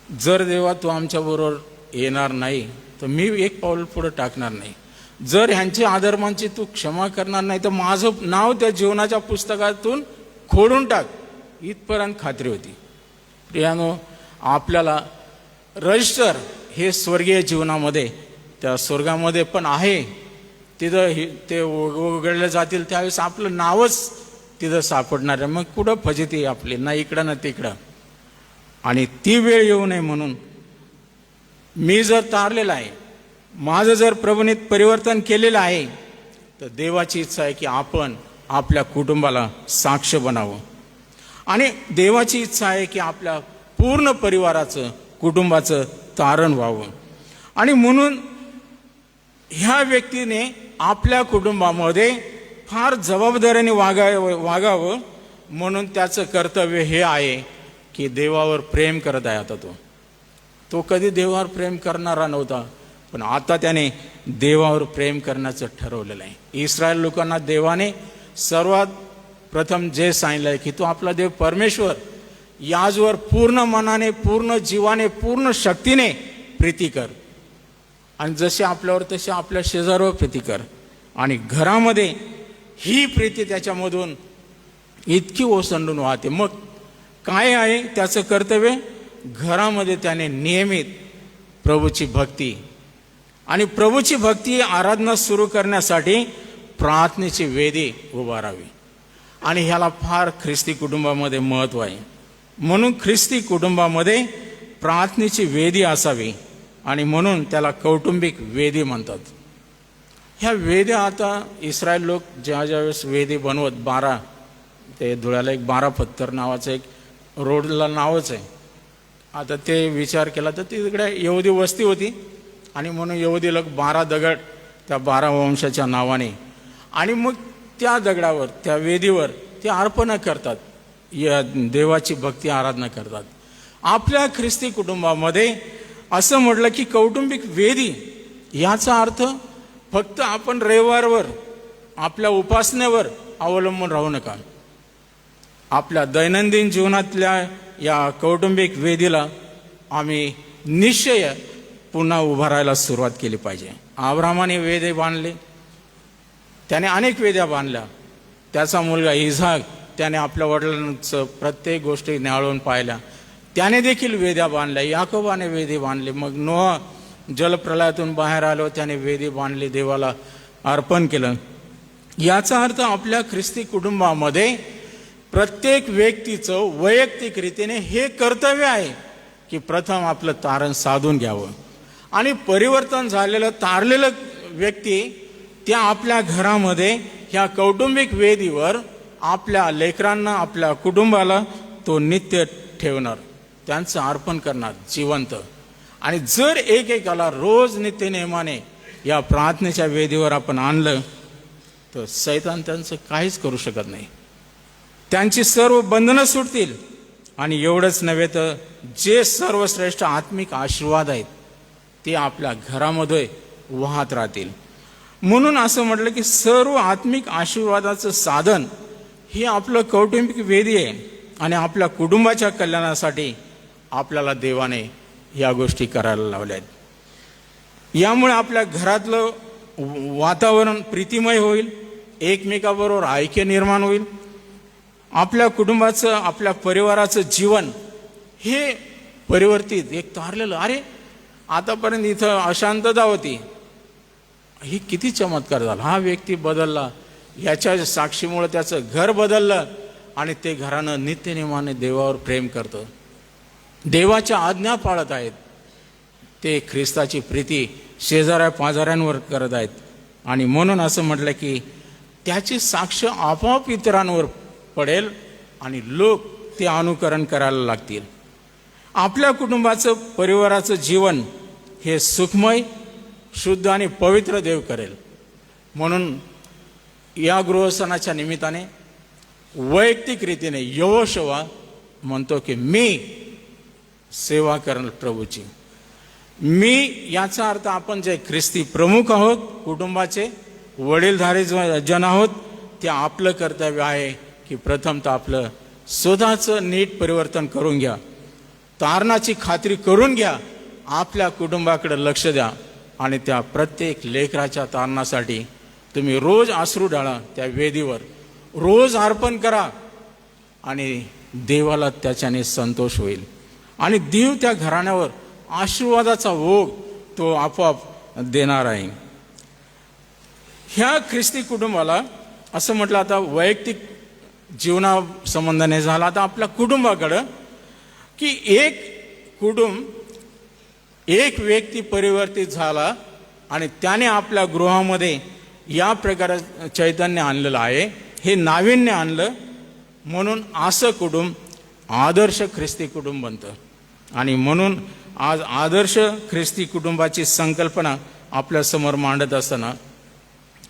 जर देवा तू आमच्याबरोबर येणार नाही तर मी एक पाऊल पुढे टाकणार नाही. जर ह्यांची अधर्मांची तू क्षमा करणार नाही तर माझं नाव त्या जीवनाच्या पुस्तकातून खोडून टाक, इथपर्यंत खात्री होती. प्रियानो, आपल्याला रजिस्टर हे स्वर्गीय जीवनामध्ये, त्या स्वर्गामध्ये पण आहे. तिथं ते उघडले जातील त्यावेळेस आपलं नावच तिथं सापडणार आहे. मग कुठं फजिती आपली, ना इकडं ना तिकडं. आणि ती वेळ येऊ नये म्हणून मी जर तारलेला आहे, माझं जर प्रभूने परिवर्तन केलेलं आहे, तर देवाची इच्छा आहे की आपण आपल्या कुटुंबाला साक्ष बनावं. आणि देवाची इच्छा आहे की आपल्या पूर्ण परिवाराचं, कुटुंबाचं तारण व्हावं. आणि म्हणून ह्या व्यक्तीने आपल्या कुटुंबामध्ये फार जबाबदारीने वागावं. म्हणून त्याचं कर्तव्य हे आहे की देवावर प्रेम करत आहे. आता तो कधी देवावर प्रेम करणारा नव्हता, पण आता त्याने देवावर प्रेम करण्याचं ठरवलेलं आहे. इस्रायल लोकांना देवाने सर्वात प्रथम जे सांगितलं आहे की तू आपला देव परमेश्वर याजवर पूर्ण मनाने, पूर्ण जीवाने, पूर्ण शक्तीने प्रीती कर. आणि जसे आपल्यावर तसे आपल्या शेजाऱ्यावर प्रीती कर. आणि घरामध्ये ही प्रीती त्याच्यामधून इतकी ओसंडून वाहते. मग काय आहे त्याचं कर्तव्य? घरामध्ये त्याने नियमित प्रभूची भक्ती, आणि प्रभूची भक्ती आराधना सुरू करण्यासाठी प्रार्थनेची वेदी उभारावी. आणि ह्याला फार ख्रिस्ती कुटुंबामध्ये महत्त्व आहे. म्हणून ख्रिस्ती कुटुंबामध्ये प्रार्थनेची वेदी असावी. आणि म्हणून त्याला कौटुंबिक वेदी म्हणतात. ह्या वेद्या आता इस्रायल लोक ज्यावेळेस वेदी बनवत, 12 ते धुळ्याला एक 12 पत्थर नावाचं एक रोडला नावच आहे. आता ते विचार केला तर तिकडे यहुदी वस्ती होती, आणि म्हणून यहुदी लोक 12 दगड त्या 12 वंशाच्या नावाने, आणि मग त्या दगडावर, त्या वेदीवर ते अर्पण करतात, या देवाची भक्ती आराधना करतात. आपल्या ख्रिस्ती कुटुंबामध्ये असं म्हटलं की कौटुंबिक वेदी, याचा अर्थ फक्त आपण रविवारवर आपल्या उपासनेवर अवलंबून राहू नका. आपल्या दैनंदिन जीवनातल्या या कौटुंबिक वेदीला आम्ही निश्चय पुन्हा उभारायला सुरुवात केली पाहिजे. अब्रामाने वेदे बांधले, त्याने अनेक वेद्या बांधल्या. त्याचा मुलगा इसाक, त्याने आपल्या वडिलांचं प्रत्येक गोष्टी न्याहाळून पाहिल्या, त्याने देखील वेद्या बांधल्या. याकोबाने वेदी बांधले. मग नोह जलप्रलयातून बाहेर आलो, त्याने वेदी बांधली, देवाला अर्पण केलं. याचा अर्थ आपल्या ख्रिस्ती कुटुंबामध्ये प्रत्येक व्यक्तीचं वैयक्तिक रीतीने हे कर्तव्य आहे की प्रथम आपलं तारण साधून घ्यावं. आणि परिवर्तन झालेलं तारलेलं व्यक्ती त्या आपल्या घरामध्ये ह्या कौटुंबिक वेदीवर आपल्या लेकरांना, आपल्या कुटुंबाला तो नित्य ठेवणार, त्यांचं अर्पण करणार जिवंत. आणि जर एकेकाला रोज नित्य नेमाने या प्रार्थनेच्या वेदीवर आपण आणलं तर सैतान त्यांचं काहीच करू शकत नाही. त्यांची सर्व बंधनं सुटतील. आणि एवढंच नव्हे तर जे सर्वश्रेष्ठ आत्मिक आशीर्वाद आहेत ते आपल्या घरामध्ये वाहत राहतील. म्हणून असं म्हटलं की सर्व आत्मिक आशीर्वादाचं साधन हे आपलं कौटुंबिक वेदी आहे. आणि आपल्या कुटुंबाच्या कल्याणासाठी आपल्याला देवाने या गोष्टी करायला लावल्या आहेत. यामुळे आपल्या घरातलं वातावरण प्रीतिमय होईल, एकमेकाबरोबर ऐक्य निर्माण होईल. आपल्या कुटुंबाचं, आपल्या परिवाराचं जीवन हे परिवर्तित, एक तारलेलं, अरे आतापर्यंत इथं अशांतता होती, ही किती चमत्कार झाला, हा व्यक्ती बदलला, याच्या साक्षीमुळे त्याचं घर बदललं आणि ते घरानं नित्यनेमाने देवावर प्रेम करतं, देवाच्या आज्ञा पाळत आहेत, ते ख्रिस्ताची प्रीती शेजाऱ्या पाजाऱ्यांवर करत आहेत. आणि म्हणून असं म्हटलं की त्याची साक्ष आपोआप इतरांवर पडेल आणि लोक ते अनुकरण करायला लागतील. आपल्या कुटुंबाचं, परिवाराचं जीवन हे सुखमय, शुद्ध आणि पवित्र देव करेल. म्हणून या गृहस्थानाच्या निमित्ताने वैयक्तिक रीतीने यहोशुआ म्हणतो की मी सेवा करेल प्रभूची. मी याचा अर्थ आपण जे ख्रिस्ती प्रमुख आहोत, कुटुंबाचे वडीलधारी जन आहोत, ते आपलं कर्तव्य आहे की प्रथमतः आपलं स्वतःचं नीट परिवर्तन करून घ्या, तारणाची खात्री करून घ्या, आपल्या कुटुंबाकडे लक्ष द्या. आणि त्या प्रत्येक लेकराच्या तारणासाठी तुम्ही रोज अश्रू ढाळा, त्या वेदीवर रोज अर्पण करा आणि देवाला त्याच्याने संतोष होईल. आणि देव त्या घराण्यावर आशीर्वादाचा ओघ तो आपोआप देणार आहे. ह्या ख्रिस्ती कुटुंबाला असं म्हटलं, आता वैयक्तिक जीवना संबंधाने झाला, आता आपल्या कुटुंबाकडं की एक कुटुंब, एक व्यक्ती परिवर्तित झाला आणि त्याने आपल्या गृहामध्ये या प्रकारे चैतन्य आणलेलं आहे, हे नाविन्य आणलं. म्हणून असं कुटुंब आदर्श ख्रिस्ती कुटुंब बनतं. आणि म्हणून आज आदर्श ख्रिस्ती कुटुंबाची संकल्पना आपल्यासमोर मांडत असताना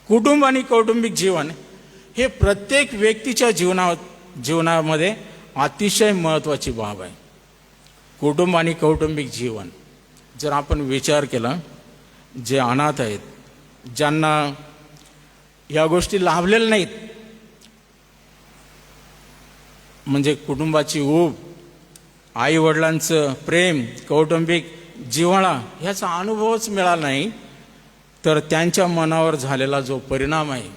कुटुंब आणि कौटुंबिक जीवन हे प्रत्येक व्यक्तीच्या जीवनामध्ये अतिशय महत्त्वाची बाब आहे. कुटुंब आणि कौटुंबिक जीवन जर आपण विचार केला, जे अनाथ आहेत, ज्यांना या गोष्टी लाभलेल्या नाहीत, म्हणजे कुटुंबाची ऊब, आई वडिलांचं प्रेम, कौटुंबिक जिव्हाळा ह्याचा अनुभवच मिळाला नाही, तर त्यांच्या मनावर झालेला जो परिणाम आहे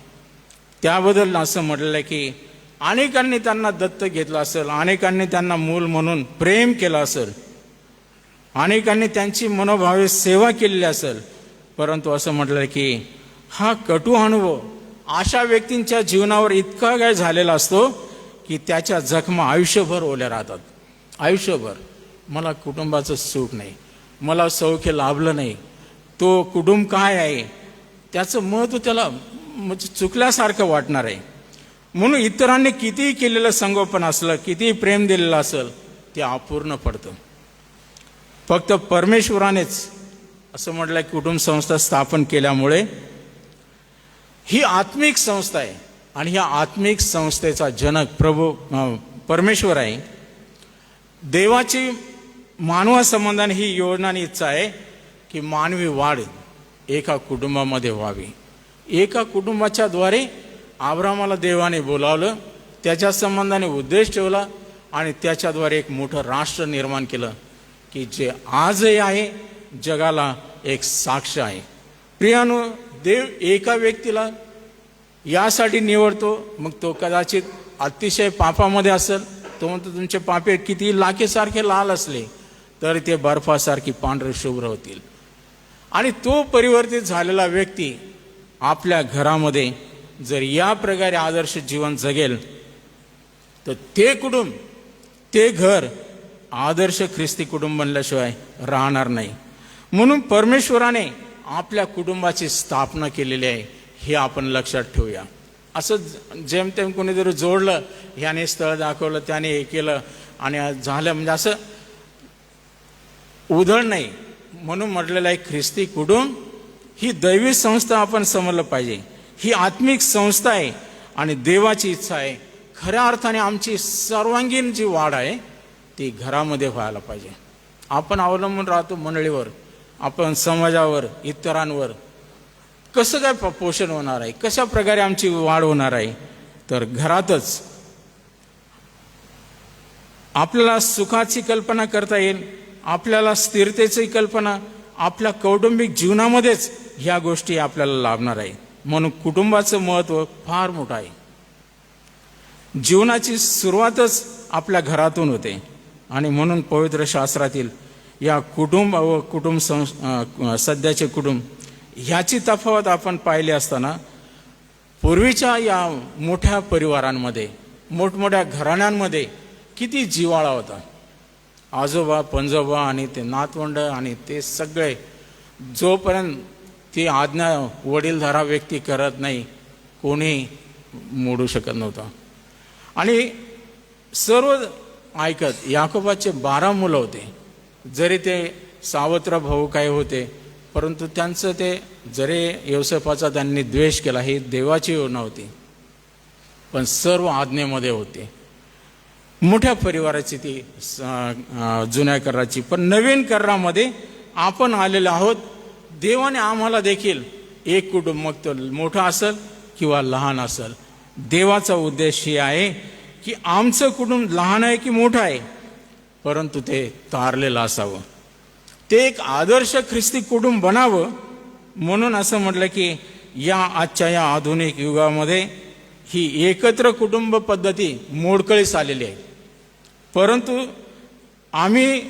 त्याबद्दल असं म्हटलेलं आहे की अनेकांनी त्यांना दत्तक घेतलं असेल, अनेकांनी त्यांना मूल म्हणून प्रेम केलं असेल, अनेकांनी त्यांची मनोभावे सेवा केलेली असेल, परंतु असं म्हटलं की हा कटू अनुभव अशा व्यक्तींच्या जीवनावर इतका काय झालेला असतो की त्याच्या जखमा आयुष्यभर ओल्या राहतात. आयुष्यभर मला कुटुंबाचं सुख नाही, मला सौख्य लाभलं नाही, तो कुटुंब काय आहे त्याचं महत्त्व त्याला म्हणजे चुकल्यासारखं वाटणार आहे. म्हणून इतरांनी कितीही केलेलं संगोपन असलं, कितीही प्रेम दिलेलं असेल, ते अपूर्ण पडतं. फक्त परमेश्वरानेच असं म्हटलं की कुटुंब संस्था स्थापन केल्यामुळे ही आत्मिक संस्था आहे आणि ह्या आत्मिक संस्थेचा जनक प्रभू परमेश्वर आहे. देवाची मानवासंबंधाने ही योजना आणि इच्छा आहे की मानवी वाढ एका कुटुंबामध्ये व्हावी. एका कुटुंबाच्या द्वारे अब्रामाला देवाने बोलावलं, त्याच्या संबंधाने उद्देश ठेवला आणि त्याच्याद्वारे एक मोठं राष्ट्र निर्माण केलं की जे आजही आहे, जगाला एक साक्ष आहे. प्रियानो, देव एका व्यक्तीला यासाठी निवडतो, मग तो कदाचित अतिशय पापामध्ये असेल, तो म्हणतो तुमचे पापे किती लाखेसारखे लाल असले तरी ते बर्फासारखी पांढरे शुभ्र होतील. आणि तो परिवर्तित झालेला व्यक्ती आपल्या घरामध्ये जर या प्रकारे आदर्श जीवन जगेल तर ते कुटुंब, ते घर आदर्श ख्रिस्ती कुटुंब बनल्याशिवाय राहणार नाही. म्हणून परमेश्वराने आपल्या कुटुंबाची स्थापना केलेली आहे, हे आपण लक्षात ठेवूया. असं जेमतेम कोणीतरी जोडलं, ह्याने स्थळ दाखवलं, त्याने हे केलं आणि झालं म्हणजे असं उधळ नाही. म्हणून म्हटलेलं आहे ख्रिस्ती कुटुंब ही दैवी संस्था आपण समजलं पाहिजे. ही आत्मिक संस्था आहे आणि देवाची इच्छा आहे. खऱ्या अर्थाने आमची सर्वांगीण जी वाढ आहे ती घरामध्ये व्हायला पाहिजे. आपण अवलंबून राहतो मंडळीवर, आपण समाजावर, इतरांवर. कसं काय पोषण होणार आहे, कशा प्रकारे आमची वाढ होणार आहे, तर घरातच आपल्याला सुखाची कल्पना करता येईल, आपल्याला स्थिरतेची कल्पना आपल्या कौटुंबिक जीवनामध्येच ह्या गोष्टी आपल्याला लाभणार आहे. म्हणून कुटुंबाचं महत्त्व फार मोठं आहे. जीवनाची सुरुवातच आपल्या घरातून होते आणि म्हणून पवित्र शास्त्रातील या कुटुंब व सध्याचे कुटुंब ह्याची तफावत आपण पाहिली असताना पूर्वीच्या या मोठ्या परिवारांमध्ये, मोठमोठ्या घराण्यांमध्ये किती जिव्हाळा होता. आजोबा, पणजोबा आणि ते नातवंड आणि ते सगळे, जोपर्यंत ती आज्ञा वडीलधारा व्यक्ती करत नाही कोणी मोडू शकत नव्हता. आणि सर्व ऐकत. याकोबाचे 12 मुलं होते. जरी ते सावत्र भाऊ काय होते, परंतु त्यांचं ते जरी योसेफाचा त्यांनी द्वेष केला, ही देवाची योजना होती, पण सर्व आज्ञेमध्ये होते. मोठ्या परिवाराची ती जुन्या कराराची. पण नवीन करारामध्ये आपण आलेलो आहोत. देवाने आम्हाला देखील एक कुटुंब, मग तो मोठा असेल किंवा लहान असेल, देवाचा उद्देश ही आहे की आमचं कुटुंब लहान आहे की मोठं आहे, परंतु ते तारलेलं असावं, ते एक आदर्श ख्रिस्ती कुटुंब बनावं. म्हणून असं म्हटलं की या आजच्या या आधुनिक युगामध्ये ही एकत्र कुटुंब पद्धती मोडकळीस आलेली आहे. परंतु आम्ही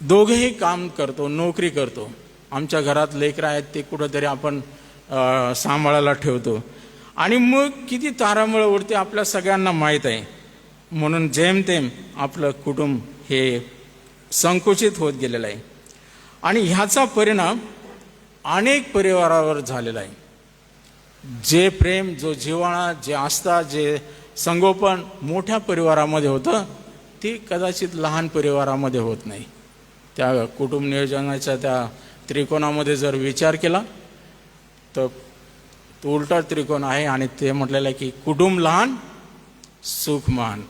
दोघेही काम करतो, नोकरी करतो, आमच्या घरात लेकरं आहेत ते कुठंतरी आपण सांभाळायला ठेवतो आणि मग किती तारांबळ उडते आपल्या सगळ्यांना माहीत आहे. म्हणून जेमतेम आपलं कुटुंब हे संकुचित होत गेलेलं आहे आणि ह्याचा परिणाम अनेक परिवारावर झालेला आहे. जे प्रेम, जो जिव्हाळा, जे आस्था, जे संगोपन मोठ्या परिवारामध्ये होतं ते कदाचित लहान परिवारामध्ये होत नाही. त्या कुटुंब नियोजनाच्या त्या त्रिकोणामध्ये जर विचार केला तर तो उलटा त्रिकोण आहे आणि ते म्हटलेलं आहे की कुटुंब लहान, सुख महान.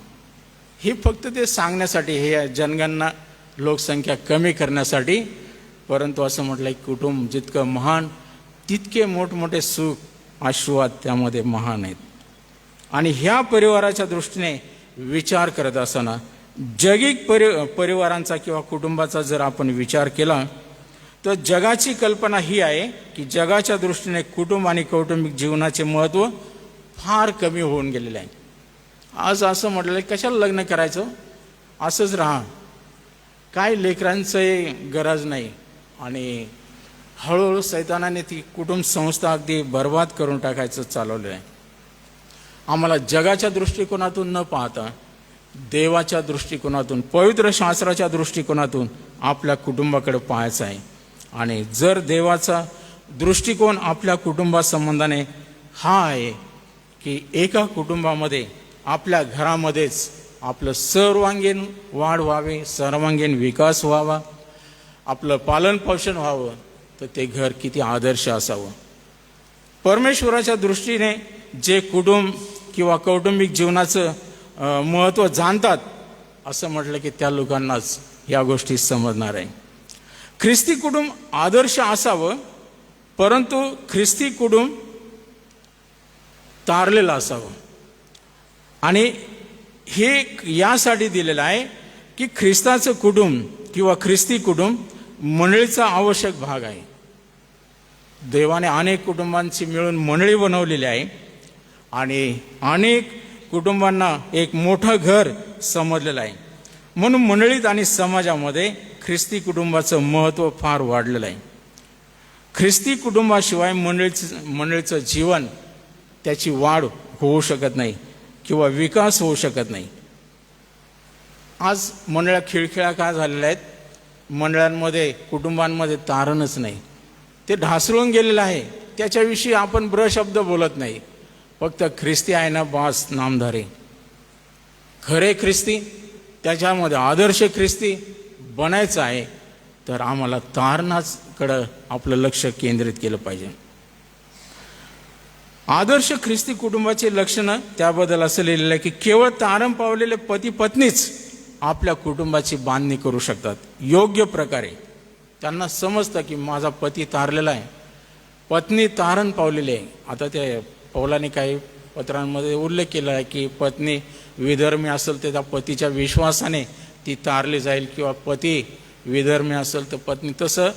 हे फक्त ते सांगण्यासाठी, हे जनगणना लोकसंख्या कमी करण्यासाठी. परंतु असं म्हटलं की कुटुंब जितकं महान तितके मोठमोठे सुख, आशीर्वाद त्यामध्ये महान आहेत. आणि ह्या परिवाराच्या दृष्टीने विचार करत असताना जगिक परिवारांचा किंवा कुटुंबाचा जर आपण विचार केला तर जगाची कल्पना ही आहे की जगाच्या दृष्टीने कुटुंब आणि कौटुंबिक जीवनाचे महत्त्व फार कमी होऊन गेलेले आहे. आज असं म्हटलं कशाला लग्न करायचं, असंच राहा, काय लेकरांचं गरज नाही. आणि हळूहळू सैतानाने ती कुटुंब संस्था अगदी बर्बाद करून टाकायचं चालवलं आहे. आम्हाला जगाच्या दृष्टिकोनातून न पाहता देवाच्या दृष्टिकोनातून, पवित्र शास्त्राच्या दृष्टिकोनातून आपल्या कुटुंबाकडे पाहायचं आहे. आणि जर देवाचा दृष्टिकोन आपल्या कुटुंबासंबंधाने हा आहे की एका कुटुंबामध्ये, आपल्या घरामध्येच आपलं सर्वांगीण वाढ व्हावी, सर्वांगीण विकास व्हावा, आपलं पालन पोषण व्हावं, तर ते घर किती आदर्श असावं. परमेश्वराच्या दृष्टीने जे कुटुंब किंवा कौटुंबिक जीवनाचं महत्त्व जाणतात, असं म्हटलं की त्या लोकांनाच या गोष्टी समजणार आहे. ख्रिस्ती कुटुंब आदर्श असावं, परंतु ख्रिस्ती कुटुंब तारलेलं असावं. आणि हे यासाठी दिलेलं आहे की ख्रिस्ताचं कुटुंब किंवा ख्रिस्ती कुटुंब मंडळीचा आवश्यक भाग आहे. देवाने अनेक कुटुंबांची मिळून मंडळी बनवलेली आहे आणि अनेक कुटुंबांना एक मोठं घर समजलेलं आहे. म्हणून मंडळीत आणि समाजामध्ये ख्रिस्ती कुटुंबाचं महत्त्व फार वाढलेलं आहे. ख्रिस्ती कुटुंबाशिवाय मंडळीचं जीवन, त्याची वाढ होऊ शकत नाही किंवा विकास होऊ शकत नाही. आज मंडळा खिळखिळा का झालेल्या आहेत? मंडळांमध्ये, कुटुंबांमध्ये तारणच नाही. ते ढासळून गेलेलं आहे. त्याच्याविषयी आपण ब्रशब्द बोलत नाही. फक्त ख्रिस्ती आहे ना बास नामधारी. खरे ख्रिस्ती, त्याच्यामध्ये आदर्श ख्रिस्ती बनायचं आहे तर आम्हाला तारणाकडं आपलं लक्ष केंद्रित केलं पाहिजे. आदर्श ख्रिस्ती कुटुंबाची लक्षणं त्याबद्दल असं लिहिलेलं आहे की केवळ तारण पावलेले पती पत्नीच आपल्या कुटुंबाची बांधणी करू शकतात योग्य प्रकारे. त्यांना समजतं की माझा पती तारलेला आहे, पत्नी तारण पावलेली आहे. आता त्या पौलाने काही पत्रांमध्ये उल्लेख केला आहे की पत्नी विधर्मी असेल तर त्या पतीच्या विश्वासाने ती तारली जाईल, किंवा पती विधर्मी असेल तर पत्नी. तसं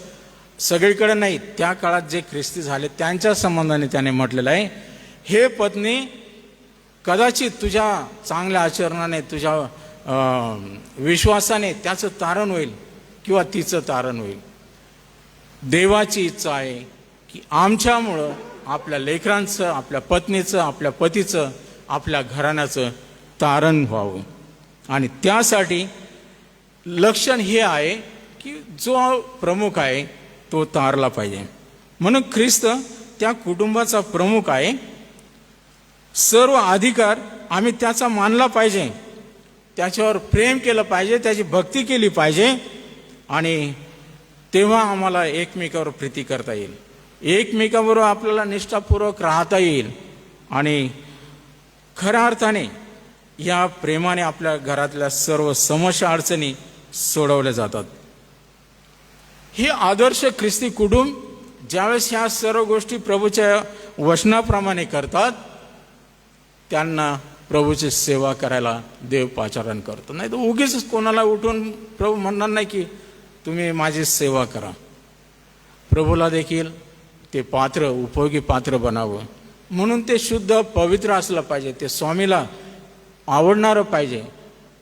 सगळीकडे नाही. त्या काळात जे ख्रिस्ती झाले त्यांच्या संबंधाने त्याने म्हटलेलं आहे, हे पत्नी कदाचित तुझ्या चांगल्या आचरणाने, तुझ्या विश्वासाने त्याचं तारण होईल किंवा तिचं तारण होईल. देवाची इच्छा आहे की आमच्यामुळं आपल्या लेकरांचं, आपल्या पत्नीचं, आपल्या पतीचं, आपल्या घराण्याचं तारण व्हावं. आणि त्यासाठी लक्षण हे आहे की जो प्रमुख आहे तो तारला पाहिजे. म्हणून ख्रिस्त त्या कुटुंबाचा प्रमुख आहे. सर्व अधिकार आम्ही त्याचा मानला पाहिजे, त्याच्यावर प्रेम केलं पाहिजे, त्याची भक्ती केली पाहिजे. आणि तेव्हा आम्हाला एकमेकावर प्रीती करता येईल, एकमेकाबरोबर आपल्याला निष्ठापूर्वक राहता येईल. आणि खऱ्या अर्थाने या प्रेमाने आपल्या घरातल्या सर्व समस्या अडचणी सोडवल्या जातात. हे आदर्श ख्रिस्ती कुटुंब ज्यावेळेस ह्या सर्व गोष्टी प्रभूच्या वचनाप्रमाणे करतात, त्यांना प्रभूची सेवा करायला देव पाचारण करतो. नाही तर उगीच कोणाला उठून प्रभू म्हणणार नाही की तुम्ही माझी सेवा करा. प्रभूला देखील ते पात्र, उपयोगी पात्र बनावं. म्हणून ते शुद्ध पवित्र असलं पाहिजे, ते स्वामीला आवडणारं पाहिजे.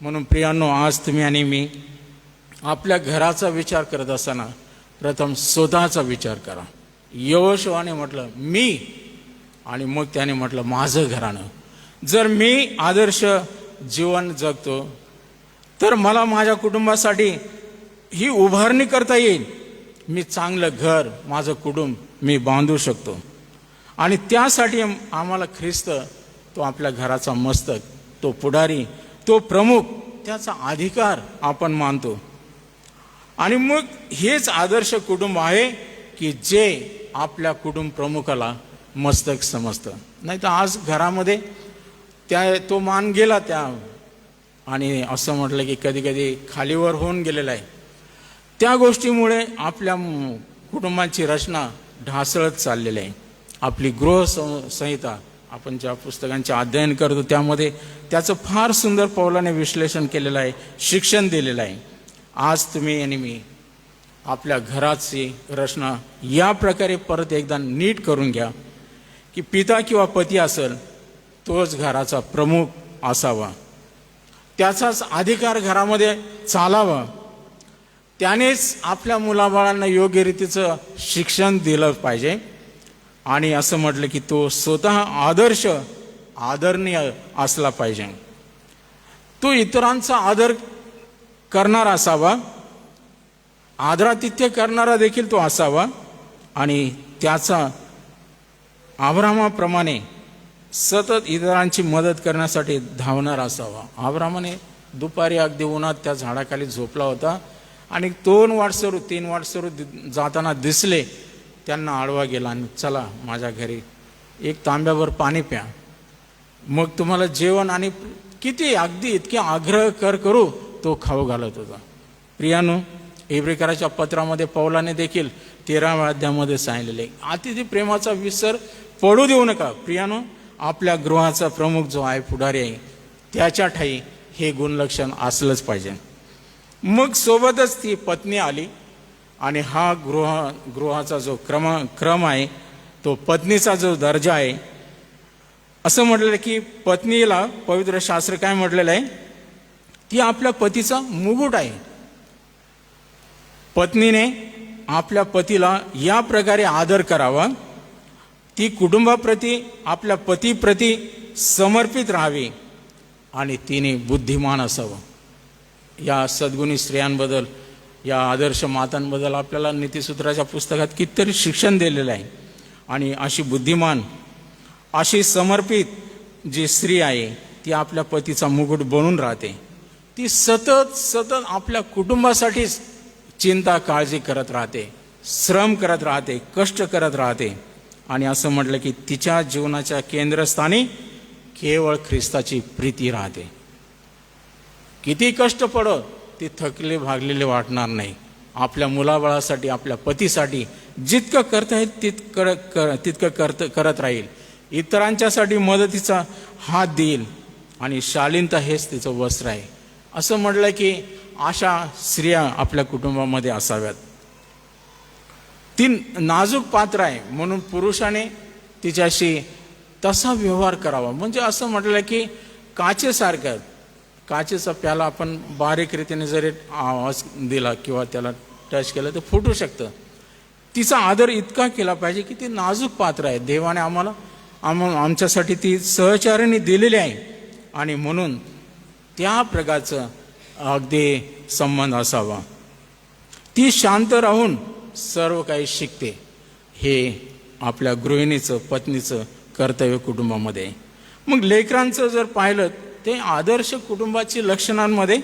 म्हणून प्रियांनो, आज तुम्ही आणि मी आपल्या घराचा विचार करत असताना प्रथम स्वतःचा विचार करा. यहोशुवाने म्हटलं मी, आणि मग त्याने म्हटलं माझं घराणं. जर मी आदर्श जीवन जगतो तर मला माझ्या कुटुंबासाठी ही उभारणी करता येईल. मी चांगलं घर, माझं कुटुंब मी बांधू शकतो. आणि त्यासाठी आम्हाला ख्रिस्त, तो आपल्या घराचा मस्तक, तो पुढारी, तो प्रमुख, त्याचा अधिकार आपण मानतो. आणि मग हेच आदर्श कुटुंब आहे की जे आपल्या कुटुंब प्रमुखाला मस्तक समजतं. नाही तर आज घरामध्ये तो मान गेला त्या, आणि असं म्हटलं की कधी कधी खालीवर होऊन गेलेला आहे. त्या गोष्टीमुळे आपल्या कुटुंबाची रचना ढासळत चाललेली आहे. आपली गृहसंहिता, आपण ज्या पुस्तकांचे अध्ययन करतो त्यामध्ये त्याचं फार सुंदर पौलाने विश्लेषण केलेलं आहे, शिक्षण दिलेलं आहे. आज तुम्ही आणि मी आपल्या घराची रचना या प्रकारे परत एकदा नीट करून घ्या की पिता किंवा पती असेल तोच घराचा प्रमुख असावा, त्याचाच अधिकार घरामध्ये चालावा, त्यानेच आपल्या मुलाबाळांना योग्य रीतीचं शिक्षण दिलं पाहिजे. आणि असं म्हटलं की तो स्वतः आदरणीय असला पाहिजे. तो इतरांचा आदर करणारा असावा, आदरातिथ्य करणारा देखील तो असावा. आणि त्याचा अब्राहामाप्रमाणे सतत इतरांची मदत करण्यासाठी धावणारा असावा. अब्राहामाने दुपारी अगदी उन्हात त्या झाडाखाली झोपला होता आणि 2 वाटसरू 3 वाटसरू जाताना दिसले. त्यांना आडवा गेला आणि चला माझ्या घरी, एक तांब्यावर पाणी प्या, मग तुम्हाला जेवण, आणि किती अगदी इतके आग्रह करू तो खाऊ घालत होता. प्रियानो, इब्रिकराच्या पत्रामध्ये पौलाने देखील 13व्या अध्यायामध्ये सांगितलेले अतिथी प्रेमाचा विसर पडू देऊ नका. प्रियानो, आपल्या गृहाचा प्रमुख जो आहे, पुढारी आहे, त्याच्या ठाई हे गुणलक्षण असलंच पाहिजे. मग सोबतच ती पत्नी आली आणि हा गृहाचा जो क्रम आहे, तो पत्नीचा जो दर्जा आहे, असं म्हटलेलं की पत्नीला पवित्र शास्त्र काय म्हटलेलं आहे, ती आपल्या पतीचा मुकुट आहे. पत्नीने आपल्या पतीला या प्रकारे आदर करावा, ती कुटुंबाप्रती आपल्या पतीप्रती समर्पित राहावी आणि तिने बुद्धिमान असावं. या सद्गुणी स्त्रियांबद्दल, या आदर्श मातांबद्दल आपल्याला नीतिसूत्राच्या पुस्तकात कितीतरी शिक्षण दिलेलं आहे. आणि अशी बुद्धिमान, अशी समर्पित जी स्त्री आहे ती आपल्या पतीचा मुकुट बनून राहते. ती सतत आपल्या कुटुंबासाठीच चिंता काळजी करत राहते, श्रम करत राहते, कष्ट करत राहते. आणि असं म्हटलं की तिच्या जीवनाच्या केंद्रस्थानी केवळ ख्रिस्ताची प्रीती राहते. किती कष्ट पडो ती थकले भागलेले वाटणार नाही. आपल्या मुलाबाळासाठी, आपल्या पतीसाठी जितकं करता येईल तितकं करत राहील. इतरांच्यासाठी मदतीचा हात देईल आणि शालीनता हेच तिचं वस्त्र आहे. असं म्हटलं की अशा स्त्रिया आपल्या कुटुंबामध्ये असाव्यात. ती नाजूक पात्र आहे म्हणून पुरुषाने तिच्याशी तसा व्यवहार करावा. म्हणजे असं म्हटलं की काचेसारखं, काचेचा प्याला आपण बारीक रीतीने जरी आवाज दिला किंवा त्याला टच केलं तर फुटू शकतं. तिचा आदर इतका केला पाहिजे की ती नाजूक पात्र आहे. देवाने आमच्यासाठी ती सहचार्याने दिलेली आहे आणि म्हणून त्या प्रकारचं अगदी संबंध असावा. ती शांत राहून सर्व काही शिकते. हे आपल्या गृहिणीचं, पत्नीचं कर्तव्य कुटुंबामध्ये. मग लेकरांचं जर पाहिलं ते आदर्श कुटुंबाची लक्षणांमध्ये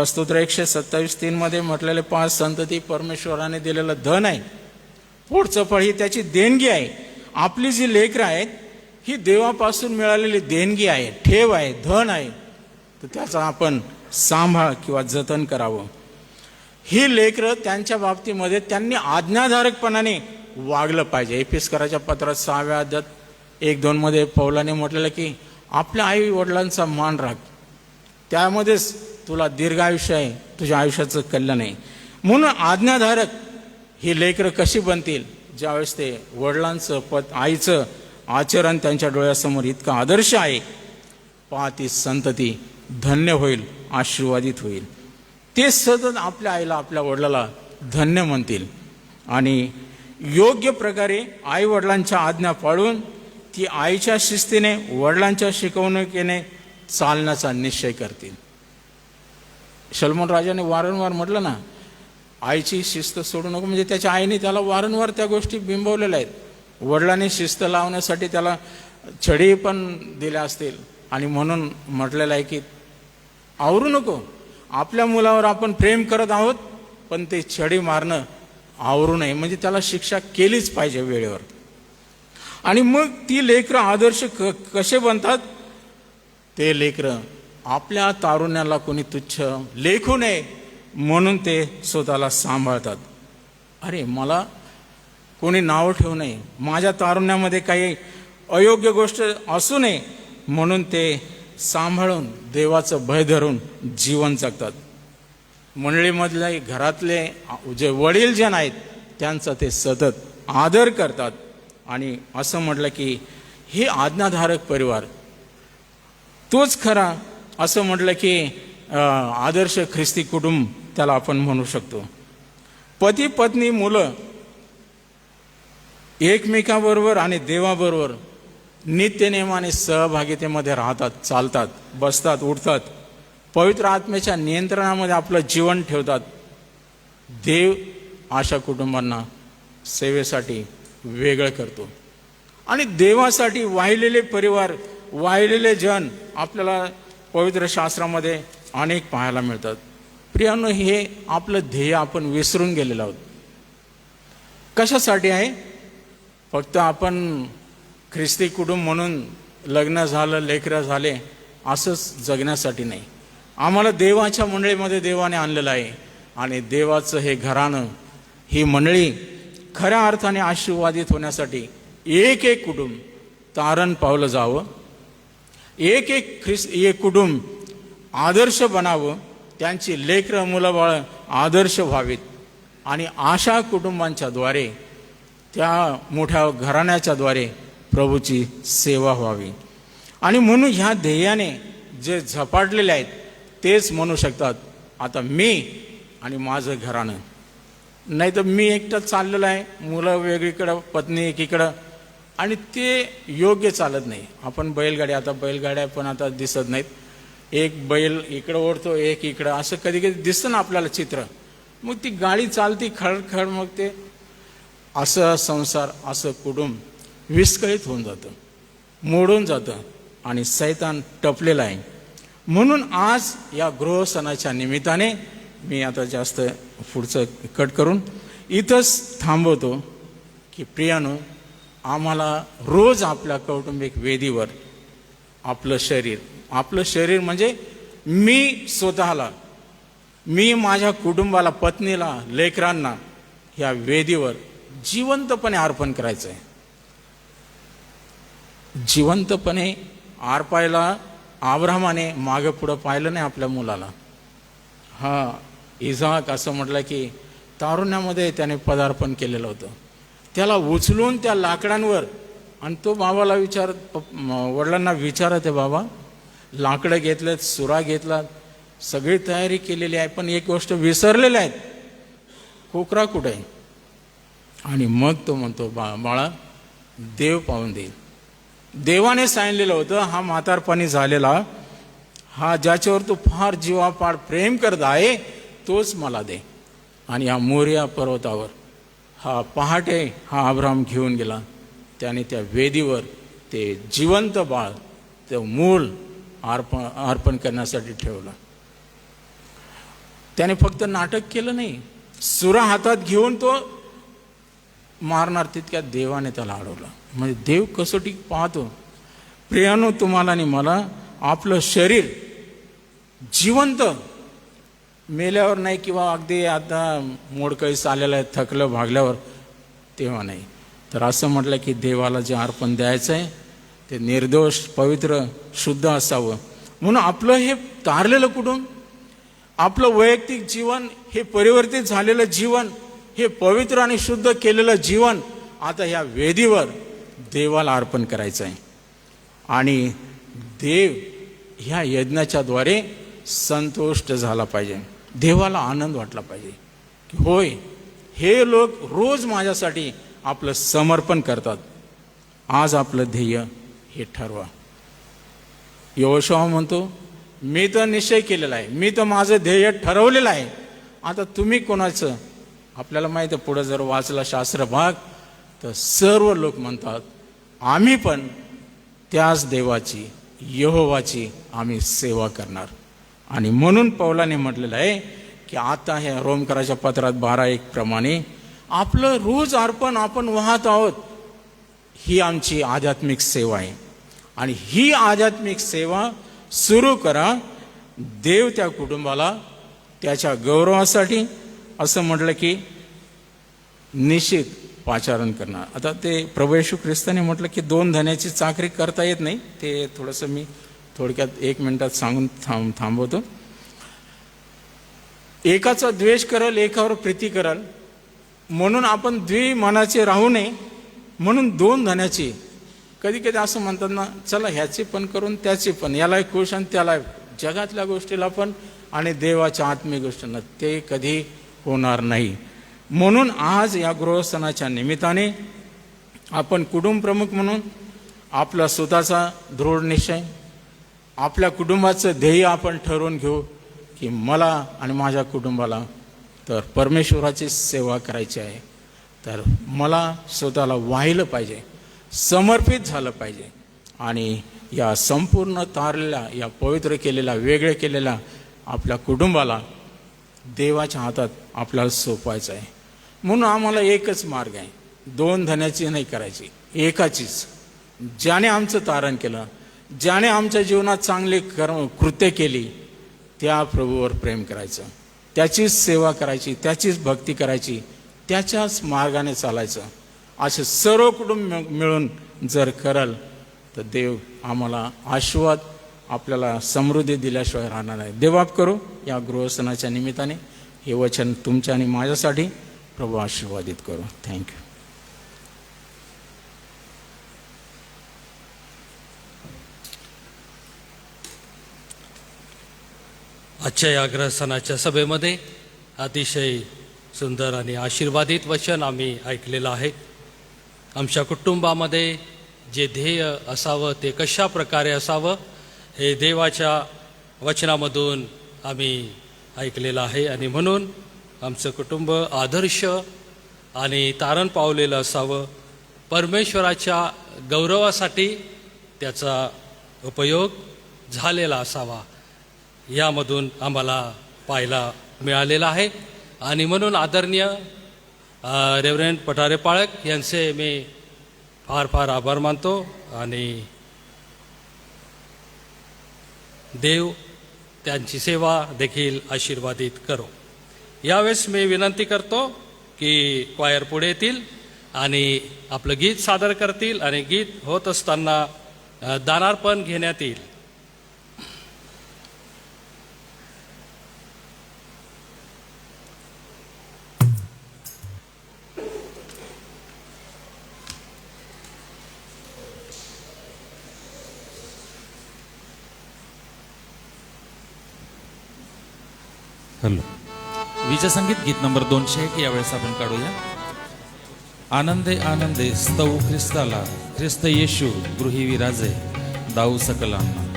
स्तोत्र 127:3 मध्ये म्हटलेले 5 संतती परमेश्वराने दिलेलं धन आहे. पुढचं फळ ही त्याची देणगी आहे. आपली जी लेकरं आहेत ही देवापासून मिळालेली देणगी आहे, ठेव आहे, धन आहे. तर त्याचा आपण सांभाळ किंवा जतन करावं. ही लेकरं त्यांच्या बाबतीमध्ये त्यांनी आज्ञाधारकपणाने वागलं पाहिजे. एफेसकराच्या पत्रात 6व्या अध्यायात 1-2 मध्ये पौलाने म्हटलेलं की आपल्या आई वडिलांचा मान राख, त्यामध्येच तुला दीर्घायुष्य आहे, तुझ्या आयुष्याचं कल्याण आहे. म्हणून आज्ञाधारक ही लेकरं कशी बनतील ज्यावेळेस ते वडिलांचं, आईचं आचरण त्यांच्या डोळ्यासमोर इतका आदर्श आहे. पहा ती संतती धन्य होईल, आशीर्वादित होईल. ते सतत आपल्या आईला, आपल्या वडिलाला धन्य म्हणतील आणि योग्य प्रकारे आई वडिलांच्या आज्ञा पाळून ती आईच्या शिस्तीने, वडिलांच्या शिकवणुकीने चालण्याचा निश्चय करतील. सलमोन राजाने वारंवार म्हटलं ना, आईची शिस्त सोडू नको. म्हणजे त्याच्या आईने त्याला वारंवार त्या गोष्टी बिंबवलेल्या आहेत. वडिलांनी शिस्त लावण्यासाठी त्याला छडी पण दिल्या असतील आणि म्हणून म्हटलेलं आहे की आवरू नको. आपल्या मुलावर आपण प्रेम करत आहोत पण ते छडी मारणं आवरू नये. म्हणजे त्याला शिक्षा केलीच पाहिजे वेळेवर. आणि मग ती लेकरं आदर्श कसे बनतात? ते लेकरं आपल्या तारुण्याला कोणी तुच्छ लेखू नये म्हणून ते स्वतःला सांभाळतात. अरे मला कोणी नाव ठेवू नये, माझ्या तारुण्यामध्ये काही अयोग्य गोष्ट असू नये म्हणून ते सांभाळून देवाचं भय धरून जीवन जगतात. मंडळीमधले, घरातले जे वडील जन आहेत त्यांचा ते सतत आदर करतात. आणि असं म्हटलं की हे आज्ञाधारक परिवार तोच खरा, असं म्हटलं की आदर्श ख्रिस्ती कुटुंब त्याला आपण म्हणू शकतो. पती पत्नी मुलं एकमेकाबरोबर आणि देवाबरोबर नित्यनेमाने सहभागितेमध्ये राहतात, चालतात, बसतात, उठतात, पवित्र आत्म्याच्या नियंत्रणामध्ये आपलं जीवन ठेवतात. देव अशा कुटुंबांना सेवेसाठी वेगळं करतो. आणि देवासाठी वाहिलेले परिवार, वाहिलेले जन आपल्याला पवित्र शास्त्रामध्ये अनेक पाहायला मिळतात. प्रियांनो, हे आपलं ध्येय आपण विसरून गेलेलो आहोत. कशासाठी आहे? फक्त आपण ख्रिस्ती कुटुंब म्हणून लग्न झालं, लेकरं झाले असंच जगण्यासाठी नाही. आम्हाला देवाच्या मंडळीमध्ये देवाने आणलेलं आहे आणि देवाचं हे घराणं, ही मंडळी खऱ्या अर्थाने आशीर्वादित होण्यासाठी एक एक कुटुंब तारण पावलं जावं, एक एक कुटुंब आदर्श बनावं, त्यांची लेकरं मुलं-बाळं आदर्श व्हावीत आणि अशा कुटुंबांच्या द्वारे, त्या मोठ्या घराण्याच्या द्वारे प्रभूची सेवा व्हावी. आणि म्हणून ह्या ध्येयाने जे झपाटलेले आहेत तेच म्हणू शकतात, आता मी आणि माझं घराणं नाही तर मी एकटं चाललेलं आहे, मुलं वेगळीकडं, पत्नी एकीकडं, आणि ते योग्य चालत नाही. आपण बैलगाड्या, आता बैलगाड्या पण आता दिसत नाहीत, एक बैल इकडं ओढतो, एक इकडं, असं कधी कधी दिसतं ना आपल्याला चित्र. मग ती गाडी चालती खडखड, मग ते असं संसार, असं कुटुंब विस्कळीत होऊन जातं, मोडून जातं, आणि सैतान टपलेला आहे. म्हणून आज या गृह सणाच्या निमित्ताने मी आता जास्त पुढचं कट करून इथंच थांबवतो की प्रियानो, आम्हाला रोज आपल्या कौटुंबिक वेदीवर आपलं शरीर म्हणजे मी स्वतःला, मी माझ्या कुटुंबाला, पत्नीला, लेकरांना ह्या वेदीवर जिवंतपणे अर्पण करायचं आहे. जिवंतपणे अर्पायला अब्राहमाने मागे पुढं पाहिलं नाही आपल्या मुलाला. इसाक असं म्हटलं की तारुण्यामध्ये त्याने पदार्पण केलेलं होतं. त्याला उचलून त्या लाकडांवर, आणि तो बाबाला वडिलांना विचारत आहे, बाबा लाकडं घेतलेत, सुरा घेतला, सगळी तयारी केलेली आहे, पण एक गोष्ट विसरलेली आहेत, कोकरा कुठे आहे? आणि मग तो म्हणतो, बाळा देव पाहून देईल. देवाने सांगितलेलं होतं, हा म्हातारपणी झालेला, हा ज्याच्यावर तू फार जीवापाड प्रेम करत आहे, तोच मला दे. आणि हा मोरिया पर्वतावर पहाटे अब्राहम घेऊन गेला. त्याने त्या वेदीवर ते जिवंत बाळ, ते मूल अर्पण करण्यासाठी ठेवलं. त्याने फक्त नाटक केलं नाही, सुरा हातात घेऊन तो मारणार, तितक्या देवाने त्याला अडवलं. म्हणजे देव कसोटी पाहतो. प्रियानो, तुम्हाला आणि मला आपलं शरीर जिवंत, मेल्यावर नाही, किंवा अगदी आता मोडकळीस आलेलं आहे, थकलं भागल्यावर, तेव्हा नाही, तर असं म्हटलं की देवाला जे अर्पण द्यायचं आहे ते निर्दोष, पवित्र, शुद्ध असावं. म्हणून आपलं हे तारलेलं कुटुंब, आपलं वैयक्तिक जीवन, हे परिवर्तित झालेलं जीवन, हे पवित्र आणि शुद्ध केलेलं जीवन आता ह्या वेदीवर देवाला अर्पण करायचं आहे. आणि देव ह्या यज्ञाच्या द्वारे संतुष्ट झाला पाहिजे. देवाला आनंद वाटला पाहिजे की होय, हे लोक रोज माझ्यासाठी आपलं समर्पण करतात. आज आपलं ध्येय हे ठरवा. यहोशुआ म्हणतो, मी तर निश्चय केलेला आहे, मी तर माझं ध्येय ठरवलेलं आहे, आता तुम्ही कोणाचं? आपल्याला माहिती आहे, पुढे जर वाचला शास्त्र भाग, तर सर्व लोक म्हणतात आम्ही पण त्याच देवाची, यहोवाची आम्ही सेवा करणार. आणि म्हणून पौलाने म्हटलेलं आहे की आता हे रोमकराच्या पत्रात 12:1 प्रमाणे आपलं रोज अर्पण आपण वाहत आहोत, ही आमची आध्यात्मिक सेवा आहे. आणि ही आध्यात्मिक सेवा सुरू करा. देव त्या कुटुंबाला त्याच्या गौरवासाठी असं म्हटलं की निश्चित पाचारण करणार. आता ते प्रभू येशू ख्रिस्ताने म्हटलं की 2 धन्याची चाकरी करता येत नाही. ते थोडंसं मी थोडक्यात 1 मिनिटात सांगून थांबवतो. एकाचा द्वेष करल, एकावर प्रीती करल, म्हणून आपण द्विमनाचे राहू नये. म्हणून 2 धन्याची, कधी कधी असं म्हणतात ना, चला ह्याची पण करून त्याची पण, याला खुश आणि त्याला, जगातल्या गोष्टीला पण आणि देवाच्या आत्मिक गोष्टींना, ते कधी होणार नाही. म्हणून आज या गृहस्थानाच्या निमित्ताने आपण कुटुंब प्रमुख म्हणून आपला स्वतःचा दृढ निश्चय, आपल्या कुटुंबाचं ध्येय आपण ठरवून घेऊ की मला आणि माझ्या कुटुंबाला तर परमेश्वराची सेवा करायची आहे. तर मला स्वतःला वाहिलं पाहिजे, समर्पित झालं पाहिजे. आणि या संपूर्ण तारलेल्या, या पवित्र केलेल्या, वेगळे केलेल्या आपल्या कुटुंबाला देवाच्या हातात आपल्याला सोपवायचं आहे. म्हणून आम्हाला एकच मार्ग आहे, 2 धन्याची नाही करायची, एकाचीच. ज्याने आमचं तारण केलं, ज्याने आमच्या जीवनात चांगली कृत्य केली, त्या प्रभूवर प्रेम करायचं, त्याचीच सेवा करायची, त्याचीच भक्ती करायची, त्याच्याच मार्गाने चालायचं. असे सर्व कुटुंब मिळून जर करल तर देव आम्हाला आशीर्वाद, आपल्याला समृद्धी दिल्याशिवाय राहणार नाही. देवबाप करू. या गृहस्थानाच्या निमित्ताने हे वचन तुमच्या आणि माझ्यासाठी प्रभू आशीर्वादित करू. थँक्यू. आजच्या या ग्रहस्थानाच्या सभेमध्ये अतिशय सुंदर आणि आशीर्वादित वचन आम्ही ऐकलेलं आहे. आमच्या कुटुंबामध्ये जे ध्येय असावं ते कशा प्रकारे असावं हे देवाच्या वचनामधून आम्ही ऐकलेलं आहे. आणि म्हणून आमचं कुटुंब आदर्श आणि तारण पावलेलं असावं. परमेश्वराच्या गौरवासाठी त्याचा उपयोग झालेला असावा यामधून आम्हाला पाहायला मिळालेला आहे. आणि म्हणून आदरणीय रेव्हरंड पठारे पाळक यांचे मी फार फार आभार मानतो आणि देव त्यांची सेवा देखील आशीर्वादित करो. यावेळेस मी विनंती करतो की क्वायर पुढे येतील आणि आपलं गीत सादर करतील आणि गीत होत असताना दानार्पण घेण्यात येईल. हॅलो. विजय संगीत गीत नंबर 201 यावेळेस आपण काढूया. आनंदे आनंदे स्तव ख्रिस्ताला, ख्रिस्त येशू गृही विराजे दाऊ सकलांना.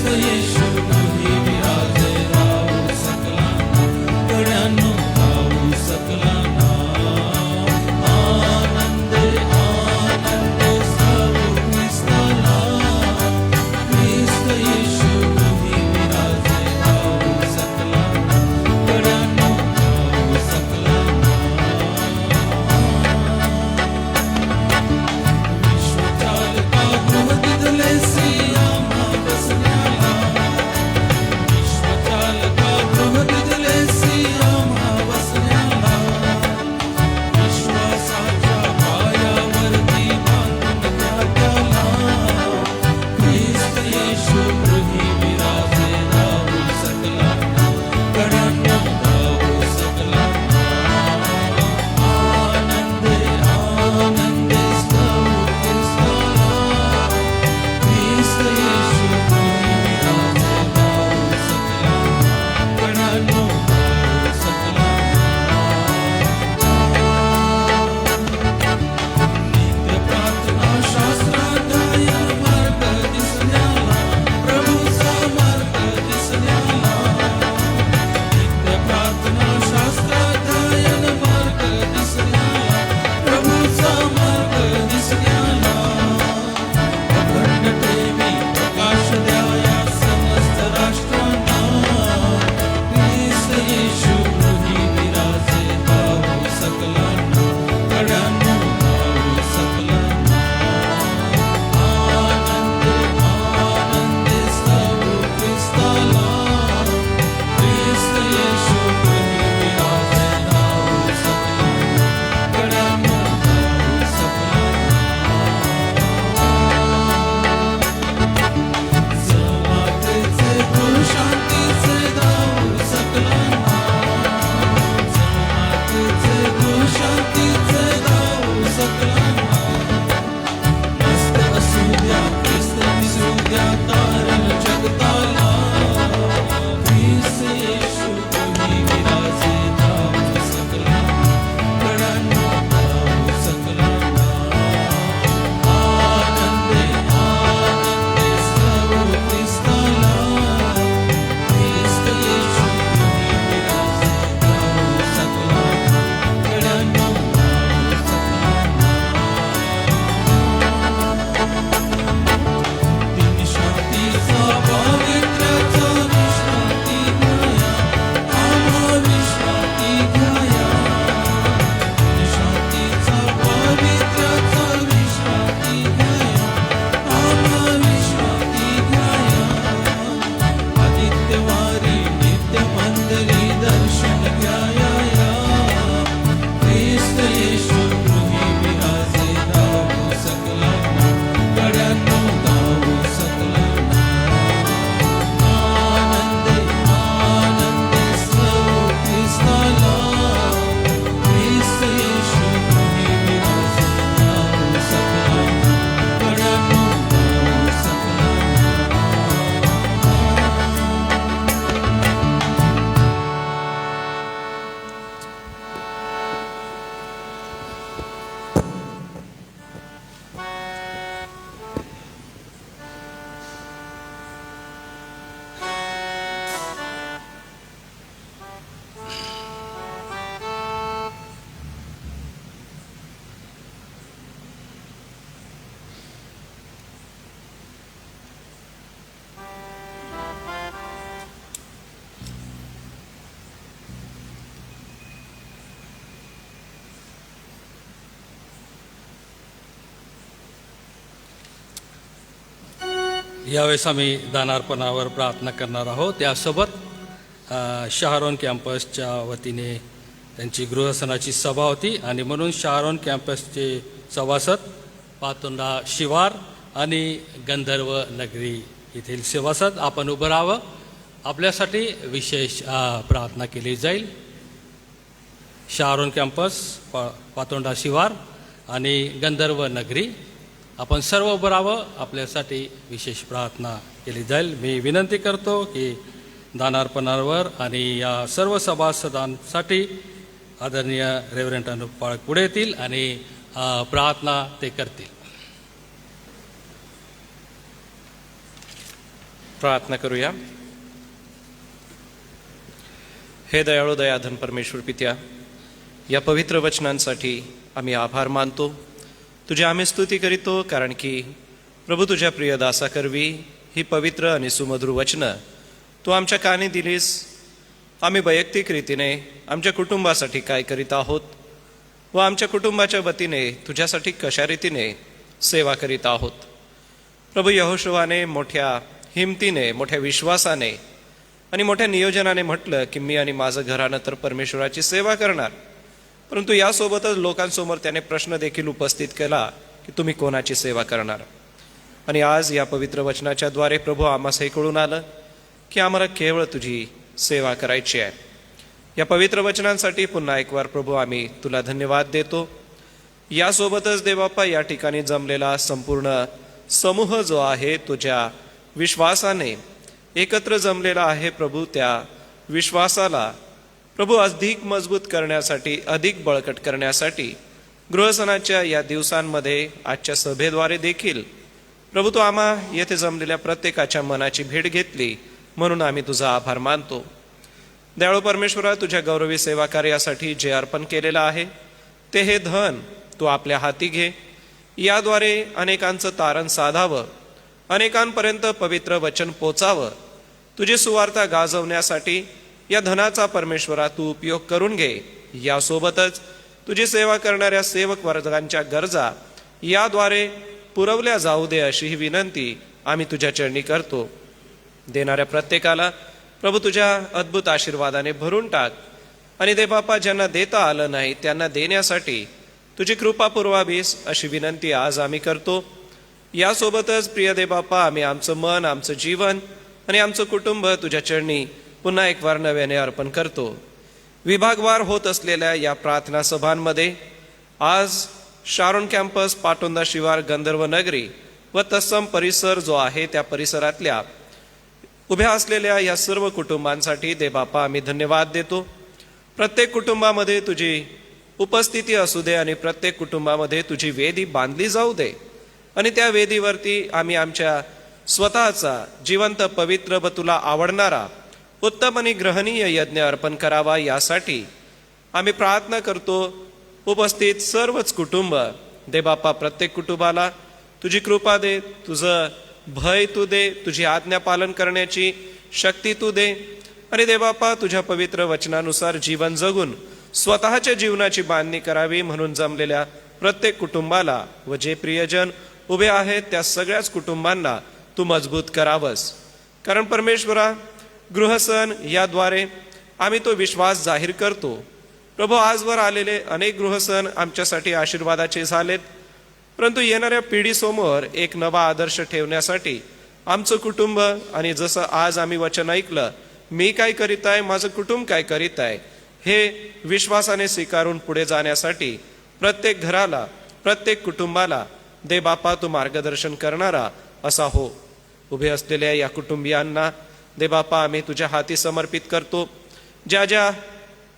येशू गृही विराजे दाऊ सकलांना. गड्यांनो यावेळेस आम्ही दानार्पणावर प्रार्थना करणार आहोत. त्यासोबत शहारोन कॅम्पसच्या वतीने त्यांची गृहसनाची सभा होती आणि म्हणून शहारोन कॅम्पसचे सभासद पातोंडा शिवार आणि गंधर्व नगरी येथील सभासद आपण उभं राहावं. आपल्यासाठी विशेष प्रार्थना केली जाईल. शहारोन कॅम्पस, पातोंडा शिवार आणि गंधर्व नगरी आपण सर्व उभं राहावं. आपल्यासाठी विशेष प्रार्थना केली जाईल. मी विनंती करतो की दानार्पणावर आणि या सर्व सभासदांसाठी आदरणीय रेव्हरंट अनुप पाळक पुढे येतील आणि प्रार्थना ते करतील. प्रार्थना करूया. हे दयाळू दयाधन परमेश्वर पित्या, या पवित्र वचनांसाठी आम्ही आभार मानतो. तुझी आम्ही स्तुती करीतो, कारण की प्रभू तुझ्या प्रिय दासा करवी ही पवित्र आणि सुमधुर वचनं तू आमच्या कानी दिलीस. आम्ही वैयक्तिक रीतीने आमच्या कुटुंबासाठी काय करीत आहोत व आमच्या कुटुंबाच्या वतीने तुझ्यासाठी कशा रीतीने सेवा करीत आहोत. प्रभू यहोशुवाने मोठ्या हिमतीने, मोठ्या विश्वासाने आणि मोठ्या नियोजनाने म्हटलं की मी आणि माझं घरानं तर परमेश्वराची सेवा करणार. परंतु यासोबतच लोकांसमोर त्याने प्रश्न देखील उपस्थित केला की तुम्ही कोणाची सेवा करणार. आणि आज या पवित्र वचनाच्याद्वारे प्रभू आम्हास हे कळून आलं की आम्हाला केवळ तुझी सेवा करायची आहे. या पवित्र वचनांसाठी पुन्हा एक वार प्रभू आम्ही तुला धन्यवाद देतो. यासोबतच देवबापा, या ठिकाणी जमलेला संपूर्ण समूह जो आहे तुझ्या विश्वासाने एकत्र जमलेला आहे प्रभू, त्या विश्वासाला प्रभू अधिक मजबूत करण्यासाठी, अधिक बळकट करण्यासाठी गृहसनाच्या या दिवसांमध्ये आजच्या सभेद्वारे देखील प्रभू तू आम्हा येथे जमलेल्या प्रत्येकाच्या मनाची भेट घेतली, म्हणून आम्ही तुझा आभार मानतो. दयाळू परमेश्वरा, तुझ्या गौरवी सेवा कार्यासाठी जे अर्पण केलेलं आहे ते हे धन तू आपल्या हाती घे. याद्वारे अनेकांचं तारण साधावं, अनेकांपर्यंत पवित्र वचन पोचावं. तुझी सुवार्ता गाजवण्यासाठी या धनाचा परमेश्वरा तू उपयोग करून घे. यासोबतच तुझी सेवा करणाऱ्या सेवक वर्गांच्या गरजा याद्वारे पुरवल्या जाऊ दे, अशी ही विनंती आम्ही तुझ्या चरणी करतो. देणाऱ्या प्रत्येकाला प्रभू तुझ्या अद्भुत आशीर्वादाने भरून टाक. आणि देवबापा, ज्यांना देता आलं नाही त्यांना देण्यासाठी तुझी कृपा पुरवावीस, अशी विनंती आज आम्ही करतो. यासोबतच प्रिय देवबापा, आम्ही आमचं मन, आमचं जीवन आणि आमचं कुटुंब तुझ्या चरणी पुन्हा एक वार नव्याने अर्पण करतो. विभागवार होत असलेल्या या प्रार्थना सभांमध्ये आज शारोन कॅम्पस, पाटोंदा शिवार, गंधर्व नगरी व तत्सम परिसर जो आहे त्या परिसरातल्या उभ्या असलेल्या या सर्व कुटुंबांसाठी देवबापा आम्ही धन्यवाद देतो. प्रत्येक कुटुंबामध्ये तुझी उपस्थिती असू दे आणि प्रत्येक कुटुंबामध्ये तुझी वेदी बांधली जाऊ दे. आणि त्या वेदीवरती आम्ही आमच्या स्वतःचा जिवंत, पवित्र व तुला आवडणारा उत्तम आणि ग्रहणीय यज्ञ अर्पण करावा, यासाठी आम्ही प्रार्थना करतो. उपस्थित सर्वच कुटुंब देवबापा, प्रत्येक कुटुंबाला तुझी कृपा दे, तुझं भय तू दे, तुझी आज्ञा पालन करण्याची शक्ती तू दे. आणि देवबापा, तुझ्या पवित्र वचनानुसार जीवन जगून स्वतःच्या जीवनाची बांधणी करावी, म्हणून जमलेल्या प्रत्येक कुटुंबाला व जे प्रियजन उभे आहेत त्या सगळ्याच कुटुंबांना तू मजबूत करावंस. कारण परमेश्वरा, गृहसन याद्वारे आम्ही तो विश्वास जाहीर करतो. प्रभू, आजवर आलेले अनेक गृहसन आमच्यासाठी आशीर्वादाचे झालेत, परंतु येणाऱ्या पिढीसमोर एक नवा आदर्श ठेवण्यासाठी आमचं कुटुंब, आणि जसं आज आम्ही वचन ऐकलं, मी काय करीत आहे, माझं कुटुंब काय करीत आहे, हे विश्वासाने स्वीकारून पुढे जाण्यासाठी प्रत्येक घराला, प्रत्येक कुटुंबाला दे बापा तू मार्गदर्शन करणारा असा हो. उभे असलेल्या या कुटुंबियांना दे बापा आम्ही तुझ्या हाती समर्पित करतो. ज्या ज्या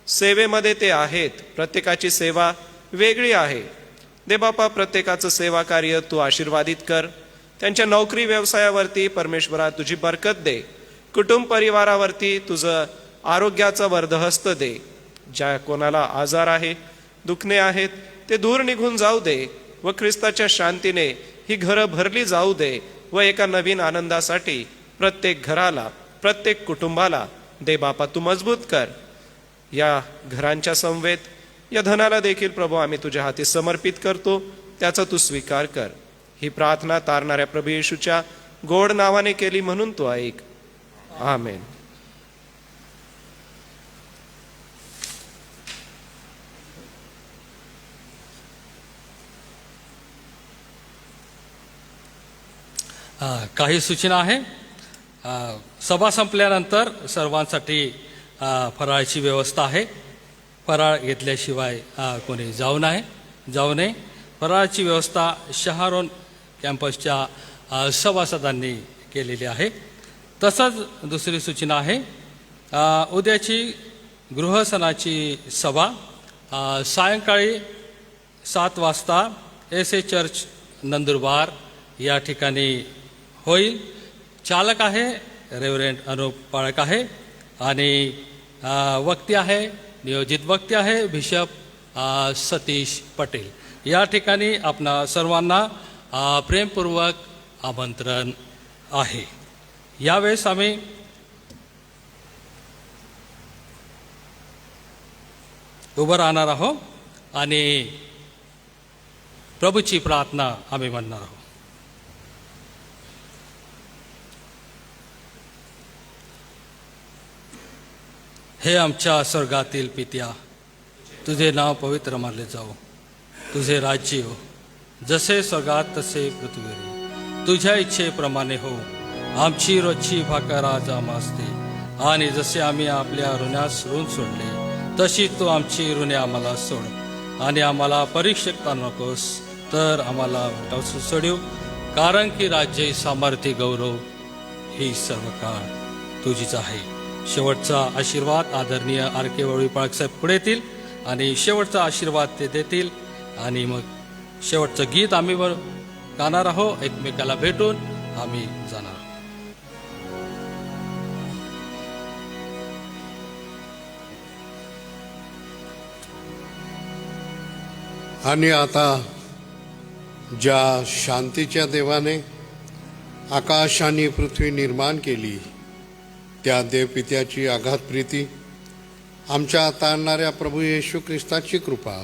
सेवेमध्ये ते आहेत, प्रत्येकाची सेवा वेगळी आहे. दे बापा, प्रत्येकाचं सेवा कार्य तू आशीर्वादित कर. त्यांच्या नोकरी व्यवसायावरती परमेश्वरा तुझी बरकत दे. कुटुंब परिवारावरती तुझं आरोग्याचा वर्धहस्त दे. ज्या कोणाला आजार आहे, दुखणे आहेत, ते दूर निघून जाऊ दे व ख्रिस्ताच्या शांतीने ही घरं भरली जाऊ दे व एका नवीन आनंदासाठी प्रत्येक घराला, प्रत्येक कुटुंबाला दे बापा तू मजबूत कर. या घरांच्या समवेत या धनाला देखील प्रभू आम्ही तुझ्या हाती समर्पित करतो. त्याचा तू स्वीकार कर. ही प्रार्थना तारणाऱ्या प्रभू येशूच्या गोड नावाने केली म्हणून तू ऐक. आमेन. काही सूचना आहे. सभा संपल्यानंतर सर्वांसाठी फराळाची व्यवस्था आहे. फराळ घेतल्याशिवाय कोणी जाऊ नये. फराळाची व्यवस्था शहारोन कॅम्पसच्या सभासदांनी केलेली आहे. तसंच दुसरी सूचना आहे, उद्याची गृहसनाची सभा सायंकाळी 7 वाजता SA चर्च नंदुरबार या ठिकाणी होईल. चालक आहे रेव्हरंड अनुप पाळक आहे आणि वक्ती आहे, नियोजित वक्ती आहे बिशप सतीश पटेल. या ठिकाणी आपणा सर्वांना प्रेमपूर्वक आमंत्रण आहे. यावेळेस आम्ही उभं राहणार आहोत आणि प्रभूची प्रार्थना आम्ही म्हणणार आहोत. हे आमच्या स्वर्गातील पित्या, तुझे नाव पवित्र मानले जाओ. तुझे राज्य हो, जसे स्वर्गात तसे पृथ्वीवर. तुझ्या इच्छेप्रमाणे हो. आमची रोजची भाकर आज आम्हास दे, आणि जसे आम्ही आपल्या ऋणास ऋण सोडले तशी तू आमची ऋणे आम्हाला सोड. आणि आम्हाला परीक्षेत नकोस, तर आम्हाला उलटावून सोडव. कारण की राज्य, सामर्थ्य, गौरव ही सर्व काळ तुझीच आहे. शेवटचा आशीर्वाद आदरणीय RK वळवी पाळक साहेब पुढे येतील आणि शेवटचा आशीर्वाद ते देतील. आणि मग शेवटचं गीत आम्ही गाणार आहोत. एकमेकाला भेटून आम्ही जाणार आहोत. आणि आता ज्या शांतीच्या देवाने आकाश आणि पृथ्वी निर्माण केली, त्या देवपित्याची अगाध प्रीती, आमच्या तारणाऱ्या प्रभू येशू ख्रिस्ताची कृपा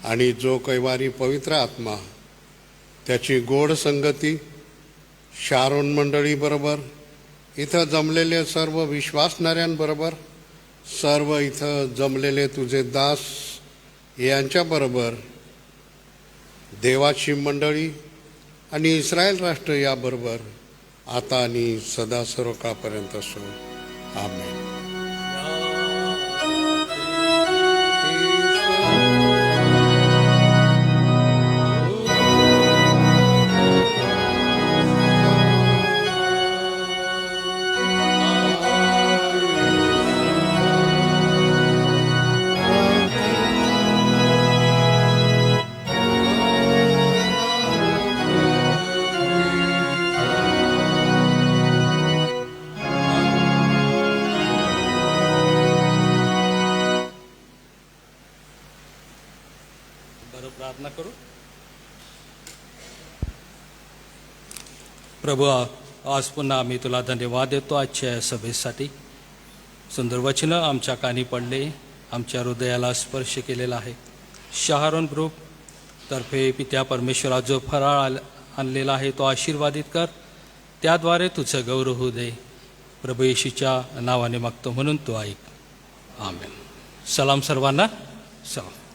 आणि जो कैवारी पवित्र आत्मा, त्याची गोड संगती शारोन मंडळीबरोबर, इथं जमलेले सर्व विश्वासणाऱ्यांबरोबर, सर्व इथं जमलेले तुझे दास यांच्याबरोबर, देवाची मंडळी आणि इस्रायल राष्ट्र याबरोबर आता आणि सदा सर्व काळपर्यंत असो. आमेन. प्रार्थना करू. प्रभू, आज पुन्हा आम्ही तुला धन्यवाद देतो आजच्या या सभेसाठी. सुंदर वचनं आमच्या कानी पडले, आमच्या हृदयाला स्पर्श केलेला आहे. शहारोन ग्रुप तर्फे पित्या परमेश्वरा जो फराळ आणलेला आहे तो आशीर्वादित कर. त्याद्वारे तुझं गौरव होऊ दे. प्रभू येशूच्या नावाने मागतो म्हणून तो ऐक. आमेन. सलाम सर्वांना. सलाम.